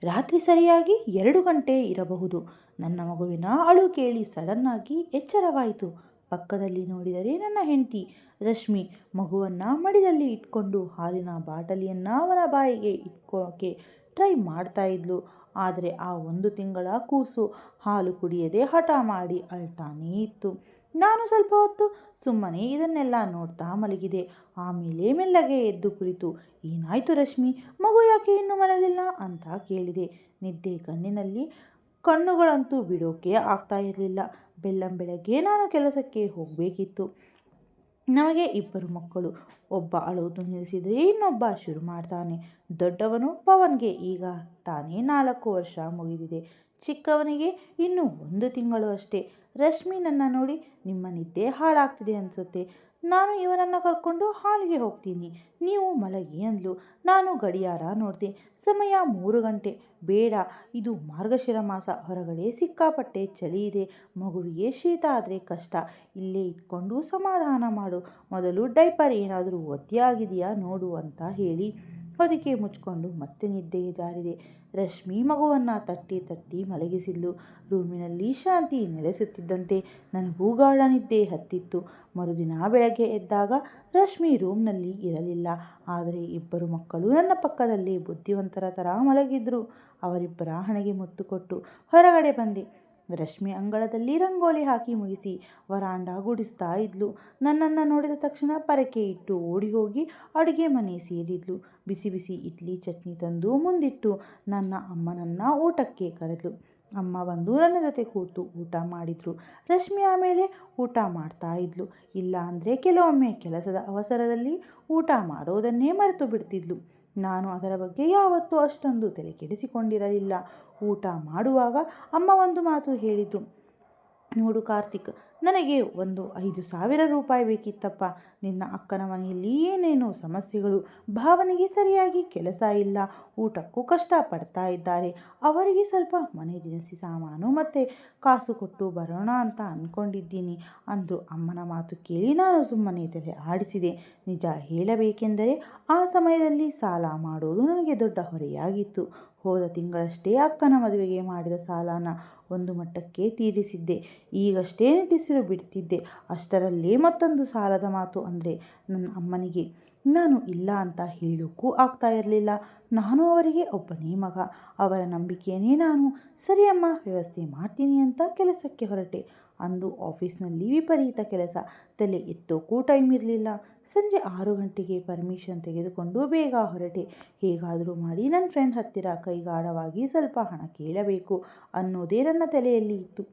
ರಾತ್ರಿ ಸರಿಯಾಗಿ 2 ಗಂಟೆ ಇರಬಹುದು. ನನ್ನ ಮಗುವಿನ ಅಳು ಕೇಳಿ ಸಡನ್ನಾಗಿ ಎಚ್ಚರವಾಯಿತು. ಪಕ್ಕದಲ್ಲಿ ನೋಡಿದರೆ ನನ್ನ ಹೆಂಡತಿ ರಶ್ಮಿ ಮಗುವನ್ನು ಮಡಿಲಲ್ಲಿ ಇಟ್ಕೊಂಡು ಹಾಲಿನ ಬಾಟಲಿಯನ್ನು ಅವನ ಬಾಯಿಗೆ ಇಟ್ಕೋಕೆ ಟ್ರೈ ಮಾಡ್ತಾ ಇದ್ಲು. ಆದರೆ ಆ 1 ತಿಂಗಳ ಕೂಸು ಹಾಲು ಕುಡಿಯದೆ ಹಠ ಮಾಡಿ ಅಳ್ತಾನೇ ಇತ್ತು. ನಾನು ಸ್ವಲ್ಪ ಹೊತ್ತು ಸುಮ್ಮನೆ ಇದನ್ನೆಲ್ಲ ನೋಡ್ತಾ ಮಲಗಿದೆ. ಆಮೇಲೆ ಮೆಲ್ಲಗೆ ಎದ್ದು ಕುಳಿತು, ಏನಾಯ್ತು ರಶ್ಮಿ, ಮಗು ಯಾಕೆ ಇನ್ನೂ ಮಲಗಿಲ್ಲ ಅಂತ ಕೇಳಿದೆ. ನಿದ್ದೆ ಕಣ್ಣುಗಳಂತೂ ಬಿಡೋಕೆ ಆಗ್ತಾ ಇರಲಿಲ್ಲ. ಬೆಳ್ಳಂಬೆಳಗ್ಗೆ ನಾನು ಕೆಲಸಕ್ಕೆ ಹೋಗಬೇಕಿತ್ತು. ನಮಗೆ 2 ಮಕ್ಕಳು. ಒಬ್ಬ ಅಳೋದು ನಿಲ್ಲಿಸಿದರೆ ಇನ್ನೊಬ್ಬ ಶುರು ಮಾಡ್ತಾನೆ. ದೊಡ್ಡವನು ಪವನ್ಗೆ ಈಗ ತಾನೇ 4 ವರ್ಷ ಮುಗಿದಿದೆ. ಚಿಕ್ಕವನಿಗೆ ಇನ್ನೂ 1 ತಿಂಗಳು ಅಷ್ಟೇ. ರಶ್ಮಿ ನನ್ನ ನೋಡಿ, ನಿಮ್ಮ ನಿದ್ದೆ ಹಾಳಾಗ್ತಿದೆ ಅನಿಸುತ್ತೆ, ನಾನು ಇವನನ್ನು ಕರ್ಕೊಂಡು ಹಾಲ್ಗೆ ಹೋಗ್ತೀನಿ, ನೀವು ಮಲಗಿ ಅಂದ್ಲು. ನಾನು ಗಡಿಯಾರ ನೋಡಿದೆ. ಸಮಯ 3 ಗಂಟೆ. ಬೇಡ, ಇದು ಮಾರ್ಗಶಿರ ಮಾಸ, ಹೊರಗಡೆ ಸಿಕ್ಕಾಪಟ್ಟೆ ಚಳಿ ಇದೆ, ಮಗುವಿಗೆ ಶೀತ ಆದರೆ ಕಷ್ಟ, ಇಲ್ಲೇ ಇಟ್ಕೊಂಡು ಸಮಾಧಾನ ಮಾಡು, ಮೊದಲು ಡೈಪರ್ ಏನಾದರೂ ಒದ್ದೆ ಆಗಿದೆಯಾ ನೋಡು ಅಂತ ಹೇಳಿ ಹೊದಿಕೆ ಮುಚ್ಕೊಂಡು ಮತ್ತೆ ನಿದ್ದೆಗೆ ಜಾರಿದೆ. ರಶ್ಮಿ ಮಗುವನ್ನು ತಟ್ಟಿ ತಟ್ಟಿ ಮಲಗಿಸಿದ್ಲು. ರೂಮಿನಲ್ಲಿ ಶಾಂತಿ ನೆಲೆಸುತ್ತಿದ್ದಂತೆ ನನಗೂ ಗಾಢ ನಿದ್ದೆ ಹತ್ತಿತ್ತು. ಮರುದಿನ ಬೆಳಗ್ಗೆ ಎದ್ದಾಗ ರಶ್ಮಿ ರೂಮ್ನಲ್ಲಿ ಇರಲಿಲ್ಲ. ಆದರೆ 2 ಮಕ್ಕಳು ನನ್ನ ಪಕ್ಕದಲ್ಲೇ ಬುದ್ಧಿವಂತರ ಥರ ಮಲಗಿದ್ರು. ಅವರಿಬ್ಬರ ಹಣೆಗೆ ಮುತ್ತು ಕೊಟ್ಟು ಹೊರಗಡೆ ಬಂದೆ. ರಶ್ಮಿ ಅಂಗಳದಲ್ಲಿ ರಂಗೋಲಿ ಹಾಕಿ ಮುಗಿಸಿ ವರಾಂಡ ಗುಡಿಸ್ತಾ ಇದ್ಲು. ನನ್ನನ್ನು ನೋಡಿದ ತಕ್ಷಣ ಪರಕೆ ಇಟ್ಟು ಓಡಿ ಹೋಗಿ ಅಡುಗೆ ಮನೆ ಸೇರಿದ್ಲು. ಬಿಸಿ ಬಿಸಿ ಇಡ್ಲಿ ಚಟ್ನಿ ತಂದು ಮುಂದಿಟ್ಟು ನನ್ನ ಅಮ್ಮನನ್ನು ಊಟಕ್ಕೆ ಕರೆದ್ಲು. ಅಮ್ಮ ಬಂದು ನನ್ನ ಜೊತೆ ಕೂತು ಊಟ ಮಾಡಿದ್ರು. ರಶ್ಮಿ ಆಮೇಲೆ ಊಟ ಮಾಡ್ತಾ ಇದ್ಲು. ಇಲ್ಲ ಅಂದರೆ ಕೆಲವೊಮ್ಮೆ ಕೆಲಸದ ಅವಸರದಲ್ಲಿ ಊಟ ಮಾಡೋದನ್ನೇ ಮರೆತು ಬಿಡ್ತಿದ್ಲು. ನಾನು ಅದರ ಬಗ್ಗೆ ಯಾವತ್ತೂ ಅಷ್ಟೊಂದು ತಲೆ ಕೆಡಿಸಿಕೊಂಡಿರಲಿಲ್ಲ. ಊಟ ಮಾಡುವಾಗ ಅಮ್ಮ ಒಂದು ಮಾತು ಹೇಳಿದರು. ನೋಡು ಕಾರ್ತಿಕ್, ನನಗೆ ಒಂದು 5,000 ರೂಪಾಯಿ ಬೇಕಿತ್ತಪ್ಪ. ನಿನ್ನ ಅಕ್ಕನ ಮನೆಯಲ್ಲಿ ಏನೇನೋ ಸಮಸ್ಯೆಗಳು, ಭಾವನೆಗೆ ಸರಿಯಾಗಿ ಕೆಲಸ ಇಲ್ಲ, ಊಟಕ್ಕೂ ಕಷ್ಟಪಡ್ತಾ ಇದ್ದಾರೆ, ಅವರಿಗೆ ಸ್ವಲ್ಪ ಮನೆ ದಿನಸಿ ಸಾಮಾನು ಮತ್ತು ಕಾಸು ಕೊಟ್ಟು ಬರೋಣ ಅಂತ ಅಂದ್ಕೊಂಡಿದ್ದೀನಿ ಅಂದರು. ಅಮ್ಮನ ಮಾತು ಕೇಳಿ ನಾನು ಸುಮ್ಮನೆ ತಲೆ ಆಡಿಸಿದೆ. ನಿಜ ಹೇಳಬೇಕೆಂದರೆ ಆ ಸಮಯದಲ್ಲಿ ಸಾಲ ಮಾಡೋದು ನನಗೆ ದೊಡ್ಡ ಹೊರೆಯಾಗಿತ್ತು. ಹೋದ ತಿಂಗಳಷ್ಟೇ ಅಕ್ಕನ ಮದುವೆಗೆ ಮಾಡಿದ ಸಾಲನ ಒಂದು ಮಟ್ಟಕ್ಕೆ ತೀರಿಸಿದ್ದೆ. ಈಗಷ್ಟೇ ನಿಟ್ಟುಸಿರು ಬಿಡ್ತಿದ್ದೆ. ಅಷ್ಟರಲ್ಲೇ ಮತ್ತೊಂದು ಸಾಲದ ಮಾತು ಅಂದರೆ ನನ್ನ ಅಮ್ಮನಿಗೆ ನಾನು ಇಲ್ಲ ಅಂತ ಹೇಳೋಕ್ಕೂ ಆಗ್ತಾ ಇರಲಿಲ್ಲ. ನಾನು ಅವರಿಗೆ ಒಬ್ಬನೇ ಮಗ. ಅವರ ನಂಬಿಕೆಯೇ ನಾನು. ಸರಿ ಅಮ್ಮ, ವ್ಯವಸ್ಥೆ ಮಾಡ್ತೀನಿ ಅಂತ ಕೆಲಸಕ್ಕೆ ಹೊರಟೆ. ಅಂದು ಆಫೀಸ್ನಲ್ಲಿ ವಿಪರೀತ ಕೆಲಸ. ತಲೆ ಎತ್ತೋಕ್ಕೂ ಟೈಮ್ ಇರಲಿಲ್ಲ. ಸಂಜೆ 6 ಗಂಟೆಗೆ ಪರ್ಮಿಷನ್ ತೆಗೆದುಕೊಂಡು ಬೇಗ ಹೊರಟೆ. ಹೇಗಾದರೂ ಮಾಡಿ ನನ್ನ ಫ್ರೆಂಡ್ ಹತ್ತಿರ ಕೈಗಾಢವಾಗಿ ಸ್ವಲ್ಪ ಹಣ ಕೇಳಬೇಕು ಅನ್ನೋದೇ ನನ್ನ ತಲೆಯಲ್ಲಿ ಇತ್ತು.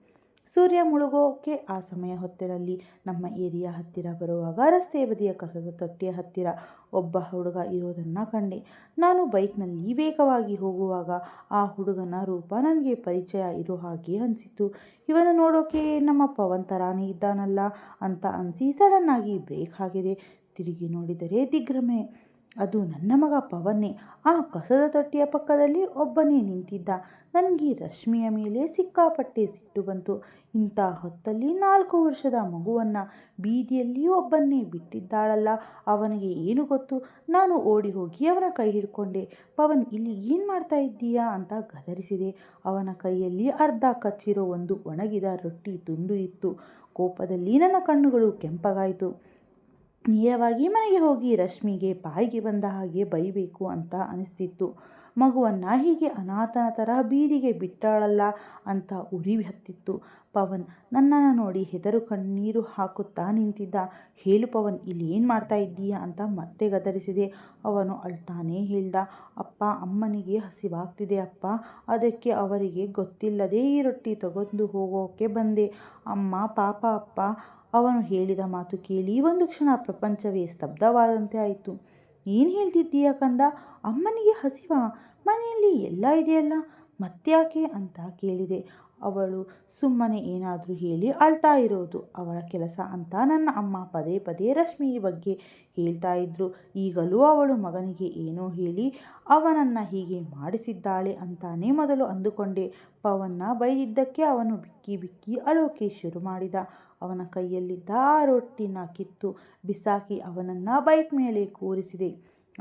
ಸೂರ್ಯ ಮುಳುಗೋಕೆ ಆ ಸಮಯ ಹೊತ್ತಿನಲ್ಲಿ ನಮ್ಮ ಏರಿಯಾ ಹತ್ತಿರ ಬರುವಾಗ ರಸ್ತೆ ಬದಿಯ ಕಸದ ತೊಟ್ಟಿಯ ಹತ್ತಿರ ಒಬ್ಬ ಹುಡುಗ ಇರೋದನ್ನು ಕಂಡೆ. ನಾನು ಬೈಕ್ನಲ್ಲಿ ವೇಗವಾಗಿ ಹೋಗುವಾಗ ಆ ಹುಡುಗನ ರೂಪ ನನಗೆ ಪರಿಚಯ ಇರೋ ಹಾಗೆ ಅನಿಸಿತು. ಇವನು ನೋಡೋಕೆ ನಮ್ಮ ಪವನ್ ಥರಾನೇ ಇದ್ದಾನಲ್ಲ ಅಂತ ಅನಿಸಿ ಸಡನ್ನಾಗಿ ಬ್ರೇಕ್ ಹಾಕಿದೆ. ತಿರುಗಿ ನೋಡಿದರೆ ದಿಗ್ಭ್ರಮೆ. ಅದು ನನ್ನ ಮಗ ಪವನ್ನೇ. ಆ ಕಸದ ತೊಟ್ಟಿಯ ಪಕ್ಕದಲ್ಲಿ ಒಬ್ಬನೇ ನಿಂತಿದ್ದ. ನನಗೆ ರಶ್ಮಿಯ ಮೇಲೆ ಸಿಕ್ಕಾಪಟ್ಟೆ ಸಿಟ್ಟು ಬಂತು. ಇಂಥ ಹೊತ್ತಲ್ಲಿ 4 ವರ್ಷದ ಮಗುವನ್ನು ಬೀದಿಯಲ್ಲಿ ಒಬ್ಬನ್ನೇ ಬಿಟ್ಟಿದ್ದಾಳಲ್ಲ, ಅವನಿಗೆ ಏನು ಗೊತ್ತು? ನಾನು ಓಡಿ ಹೋಗಿ ಅವನ ಕೈ ಹಿಡ್ಕೊಂಡೆ. ಪವನ್, ಇಲ್ಲಿ ಏನು ಮಾಡ್ತಾ ಇದ್ದೀಯಾ ಅಂತ ಗದರಿಸಿದೆ. ಅವನ ಕೈಯಲ್ಲಿ ಅರ್ಧ ಕಚ್ಚಿರೋ ಒಂದು ಒಣಗಿದ ರೊಟ್ಟಿ ತುಂಡು ಇತ್ತು. ಕೋಪದಲ್ಲಿ ನನ್ನ ಕಣ್ಣುಗಳು ಕೆಂಪಗಾಯಿತು. ನೇರವಾಗಿ ಮನೆಗೆ ಹೋಗಿ ರಶ್ಮಿಗೆ ಬಾಯಿಗೆ ಬಂದ ಹಾಗೆ ಬೈಬೇಕು ಅಂತ ಅನಿಸ್ತಿತ್ತು. ಮಗುವನ್ನು ಹೀಗೆ ಅನಾಥನ ಥರ ಬೀದಿಗೆ ಬಿಟ್ಟಾಳಲ್ಲ ಅಂತ ಉರಿ ಹತ್ತಿತ್ತು. ಪವನ್ ನನ್ನನ್ನು ನೋಡಿ ಹೆದರು ಕಣ್ಣೀರು ಹಾಕುತ್ತಾ ನಿಂತಿದ್ದ. ಹೇಳು ಪವನ್, ಇಲ್ಲಿ ಏನು ಮಾಡ್ತಾ ಇದ್ದೀಯಾ ಅಂತ ಮತ್ತೆ ಗದರಿಸಿದೆ. ಅವನು ಅಳ್ತಾನೇ ಹೇಳ್ದ, ಅಪ್ಪ, ಅಮ್ಮನಿಗೆ ಹಸಿವಾಗ್ತಿದೆ ಅಪ್ಪ, ಅದಕ್ಕೆ ಅವರಿಗೆ ಗೊತ್ತಿಲ್ಲದೆ ಈ ರೊಟ್ಟಿ ತಗೊಂಡು ಹೋಗೋಕೆ ಬಂದೆ ಅಮ್ಮ, ಪಾಪ ಅಪ್ಪ. ಅವನು ಹೇಳಿದ ಮಾತು ಕೇಳಿ ಒಂದು ಕ್ಷಣ ಪ್ರಪಂಚವೇ ಸ್ತಬ್ಧವಾದಂತೆ ಆಯಿತು. ಏನು ಹೇಳ್ತಿದ್ದೀಯ ಕಂದ? ಅಮ್ಮನಿಗೆ ಹಸಿವಾ? ಮನೆಯಲ್ಲಿ ಎಲ್ಲ ಇದೆಯಲ್ಲ, ಮತ್ತ್ಯಾಕೆ ಅಂತ ಕೇಳಿದೆ. ಅವಳು ಸುಮ್ಮನೆ ಏನಾದರೂ ಹೇಳಿ ಅಳ್ತಾ ಇರೋದು ಅವಳ ಕೆಲಸ ಅಂತ ನನ್ನ ಅಮ್ಮ ಪದೇ ಪದೇ ರಶ್ಮಿ ಬಗ್ಗೆ ಹೇಳ್ತಾ ಇದ್ರು. ಈಗಲೂ ಅವಳು ಮಗನಿಗೆ ಏನೋ ಹೇಳಿ ಅವನನ್ನು ಹೀಗೆ ಮಾಡಿಸಿದ್ದಾಳೆ ಅಂತಾನೆ ಮೊದಲು ಅಂದುಕೊಂಡೆ. ಪವನ್ನ ಬೈದಿದ್ದಕ್ಕೆ ಅವನು ಬಿಕ್ಕಿ ಬಿಕ್ಕಿ ಅಳೋಕೆ ಶುರು ಮಾಡಿದ. ಅವನ ಕೈಯಲ್ಲಿದ್ದ ಆ ರೊಟ್ಟಿನ ಕಿತ್ತು ಬಿಸಾಕಿ ಅವನನ್ನು ಬೈಕ್ ಮೇಲೆ ಕೂರಿಸಿದೆ.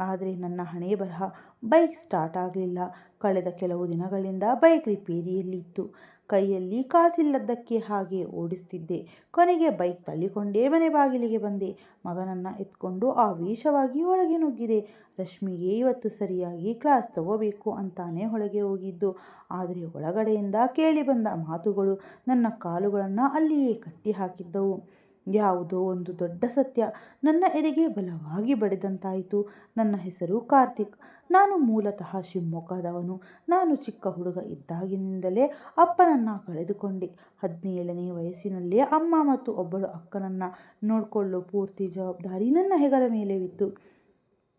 ಆದರೆ ನನ್ನ ಹಣೆ ಬರಹ, ಬೈಕ್ ಸ್ಟಾರ್ಟ್ ಆಗಲಿಲ್ಲ. ಕಳೆದ ಕೆಲವು ದಿನಗಳಿಂದ ಬೈಕ್ ರಿಪೇರಿಯಲ್ಲಿತ್ತು. ಕೈಯಲ್ಲಿ ಕಾಸಿಲ್ಲದ್ದಕ್ಕೆ ಹಾಗೆ ಓಡಿಸ್ತಿದ್ದೆ. ಕೊನೆಗೆ ಬೈಕ್ ತಳ್ಳಿಕೊಂಡೇ ಮನೆ ಬಾಗಿಲಿಗೆ ಬಂದೆ. ಮಗನನ್ನು ಎತ್ಕೊಂಡು ಆವೇಶವಾಗಿ ಒಳಗೆ ನುಗ್ಗಿದೆ. ರಶ್ಮಿಗೆ ಇವತ್ತು ಸರಿಯಾಗಿ ಕ್ಲಾಸ್ ತಗೋಬೇಕು ಅಂತಾನೆ ಒಳಗೆ ಹೋಗಿದ್ದು. ಆದರೆ ಒಳಗಡೆಯಿಂದ ಕೇಳಿ ಬಂದ ಮಾತುಗಳು ನನ್ನ ಕಾಲುಗಳನ್ನು ಅಲ್ಲಿಯೇ ಕಟ್ಟಿ ಹಾಕಿದ್ದವು. ಯಾವುದೋ ಒಂದು ದೊಡ್ಡ ಸತ್ಯ ನನ್ನ ಎದೆಗೆ ಬಲವಾಗಿ ಬಡಿದಂತಾಯಿತು. ನನ್ನ ಹೆಸರು ಕಾರ್ತಿಕ್. ನಾನು ಮೂಲತಃ ಶಿವಮೊಗ್ಗದವನು. ನಾನು ಚಿಕ್ಕ ಹುಡುಗ ಇದ್ದಾಗಿನಿಂದಲೇ ಅಪ್ಪನನ್ನು ಕಳೆದುಕೊಂಡೆ. 17ನೇ ವಯಸ್ಸಿನಲ್ಲೇ ಅಮ್ಮ ಮತ್ತು ಒಬ್ಬಳು ಅಕ್ಕನನ್ನು ನೋಡಿಕೊಳ್ಳೋ ಪೂರ್ತಿ ಜವಾಬ್ದಾರಿ ನನ್ನ ಹೆಗಲ ಮೇಲೆ ಬಿತ್ತು.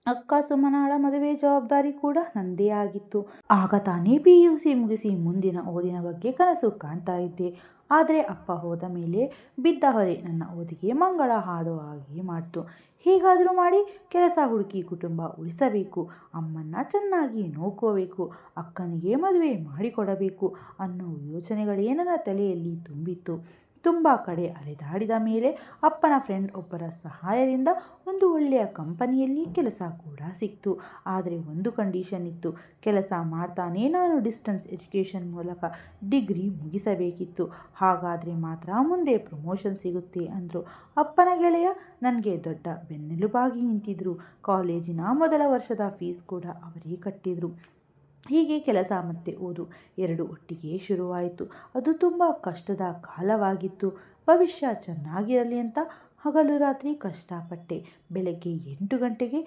ಅಕ್ಕ ಸುಮನಾಳ ಮದುವೆ ಜವಾಬ್ದಾರಿ ಕೂಡ ನಂದೇ ಆಗಿತ್ತು. ಆಗ ತಾನೇ PUC ಮುಗಿಸಿ ಮುಂದಿನ ಓದಿನ ಬಗ್ಗೆ ಕನಸು ಕಾಣ್ತಾ ಇದ್ದೆ. ಆದರೆ ಅಪ್ಪ ಹೋದ ಮೇಲೆ ಬಿದ್ದ ಹೊರೆ ನನ್ನ ಓದಿಗೆ ಮಂಗಳ ಹಾಡೋ ಹಾಗೆ ಮಾಡ್ತು. ಹೇಗಾದರೂ ಮಾಡಿ ಕೆಲಸ ಹುಡುಕಿ ಕುಟುಂಬ ಉಳಿಸಬೇಕು, ಅಮ್ಮನ್ನ ಚೆನ್ನಾಗಿ ನೋಡ್ಕೋಬೇಕು, ಅಕ್ಕನಿಗೆ ಮದುವೆ ಮಾಡಿಕೊಡಬೇಕು ಅನ್ನೋ ಯೋಚನೆಗಳೇ ನನ್ನ ತಲೆಯಲ್ಲಿ ತುಂಬಿತ್ತು. ತುಂಬ ಕಡೆ ಅಲೆದಾಡಿದ ಮೇಲೆ ಅಪ್ಪನ ಫ್ರೆಂಡ್ ಒಬ್ಬರ ಸಹಾಯದಿಂದ ಒಂದು ಒಳ್ಳೆಯ ಕಂಪನಿಯಲ್ಲಿ ಕೆಲಸ ಕೂಡ ಸಿಕ್ತು. ಆದರೆ ಒಂದು ಕಂಡೀಷನ್ ಇತ್ತು. ಕೆಲಸ ಮಾಡ್ತಾನೆ ನಾನು ಡಿಸ್ಟೆನ್ಸ್ ಎಜುಕೇಷನ್ ಮೂಲಕ ಡಿಗ್ರಿ ಮುಗಿಸಬೇಕಿತ್ತು. ಹಾಗಾದರೆ ಮಾತ್ರ ಮುಂದೆ ಪ್ರಮೋಷನ್ ಸಿಗುತ್ತೆ ಅಂದರು. ಅಪ್ಪನ ಗೆಳೆಯ ನನಗೆ ದೊಡ್ಡ ಬೆನ್ನೆಲುಬಾಗಿ ನಿಂತಿದ್ರು. ಕಾಲೇಜಿನ ಮೊದಲ ವರ್ಷದ ಫೀಸ್ ಕೂಡ ಅವರೇ ಕಟ್ಟಿದ್ರು. ಹೀಗೆ ಕೆಲಸ ಮತ್ತು ಓದು ಎರಡು ಒಟ್ಟಿಗೆ ಶುರುವಾಯಿತು. ಅದು ತುಂಬ ಕಷ್ಟದ ಕಾಲವಾಗಿತ್ತು. ಭವಿಷ್ಯ ಚೆನ್ನಾಗಿರಲಿ ಅಂತ ಹಗಲು ರಾತ್ರಿ ಕಷ್ಟಪಟ್ಟೆ. ಬೆಳಗ್ಗೆ 8 ಗಂಟೆಗೆ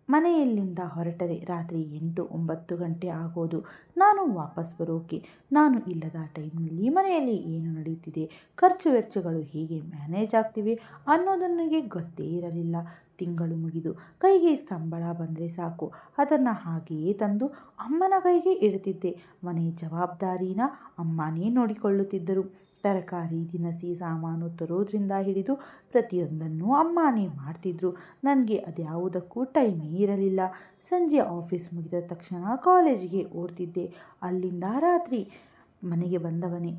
ಮನೆಯಲ್ಲಿಂದ ಹೊರಟರೆ ರಾತ್ರಿ 8-9 ಗಂಟೆ ಆಗೋದು ನಾನು ವಾಪಸ್ ಬರೋಕೆ. ನಾನು ಇಲ್ಲದ ಟೈಮ್ನಲ್ಲಿ ಮನೆಯಲ್ಲಿ ಏನು ನಡೆಯುತ್ತಿದೆ, ಖರ್ಚು ವೆಚ್ಚಗಳು ಹೇಗೆ ಮ್ಯಾನೇಜ್ ಆಗ್ತಿವೆ ಅನ್ನೋದು ನನಗೆ ಗೊತ್ತೇ ಇರಲಿಲ್ಲ. ತಿಂಗಳು ಮುಗಿದು ಕೈಗೆ ಸಂಬಳ ಬಂದರೆ ಸಾಕು, ಅದನ್ನು ಹಾಗೆಯೇ ತಂದು ಅಮ್ಮನ ಕೈಗೆ ಇಡ್ತಿದ್ದೆ. ಮನೆ ಜವಾಬ್ದಾರಿನ ಅಮ್ಮನೇ ನೋಡಿಕೊಳ್ಳುತ್ತಿದ್ದರು. ತರಕಾರಿ, ದಿನಸಿ ಸಾಮಾನು ತರೋದ್ರಿಂದ ಹಿಡಿದು ಪ್ರತಿಯೊಂದನ್ನು ಅಮ್ಮನೇ ಮಾಡ್ತಿದ್ರು. ನನಗೆ ಅದ್ಯಾವುದಕ್ಕೂ ಟೈಮೇ ಇರಲಿಲ್ಲ. ಸಂಜೆ ಆಫೀಸ್ ಮುಗಿದ ತಕ್ಷಣ ಕಾಲೇಜಿಗೆ ಓಡ್ತಿದ್ದೆ. ಅಲ್ಲಿಂದ ರಾತ್ರಿ ಮನೆಗೆ ಬಂದವನೇ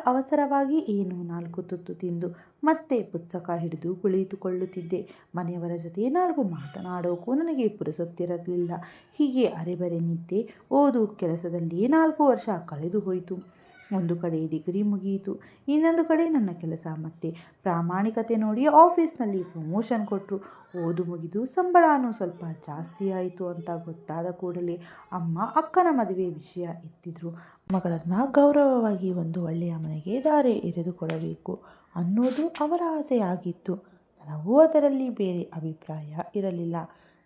ಅವಸರವಾಗಿ ಏನು 4 ತುತ್ತು ತಿಂದು ಮತ್ತೆ ಪುಸ್ತಕ ಹಿಡಿದು ಕುಳಿತುಕೊಳ್ಳುತ್ತಿದ್ದೆ. ಮನೆಯವರ ಜೊತೆ 4 ಮಾತನಾಡೋಕ್ಕೂ ನನಗೆ ಪುರುಸೊತ್ತಿರಲಿಲ್ಲ. ಹೀಗೆ ಅರೆಬರೆ ನಿದ್ದೆ, ಓದು, ಕೆಲಸದಲ್ಲಿ 4 ವರ್ಷ ಕಳೆದು ಹೋಯಿತು. ಒಂದು ಕಡೆ ಡಿಗ್ರಿ ಮುಗಿಯಿತು, ಇನ್ನೊಂದು ಕಡೆ ನನ್ನ ಕೆಲಸ ಮತ್ತೆ ಪ್ರಾಮಾಣಿಕತೆ ನೋಡಿ ಆಫೀಸ್ನಲ್ಲಿ ಪ್ರಮೋಷನ್ ಕೊಟ್ಟರು. ಓದು ಮುಗಿದು ಸಂಬಳನೂ ಸ್ವಲ್ಪ ಜಾಸ್ತಿ ಆಯಿತು ಅಂತ ಗೊತ್ತಾದ ಕೂಡಲೇ ಅಮ್ಮ ಅಕ್ಕನ ಮದುವೆ ವಿಷಯ ಎತ್ತಿದ್ರು. ಮಗಳನ್ನು ಗೌರವವಾಗಿ ಒಂದು ಒಳ್ಳೆಯ ಮನೆಗೆ ದಾರಿ ಎರೆದುಕೊಡಬೇಕು ಅನ್ನೋದು ಅವರ ಆಸೆ ಆಗಿತ್ತು. ನನಗೂ ಅದರಲ್ಲಿ ಬೇರೆ ಅಭಿಪ್ರಾಯ ಇರಲಿಲ್ಲ.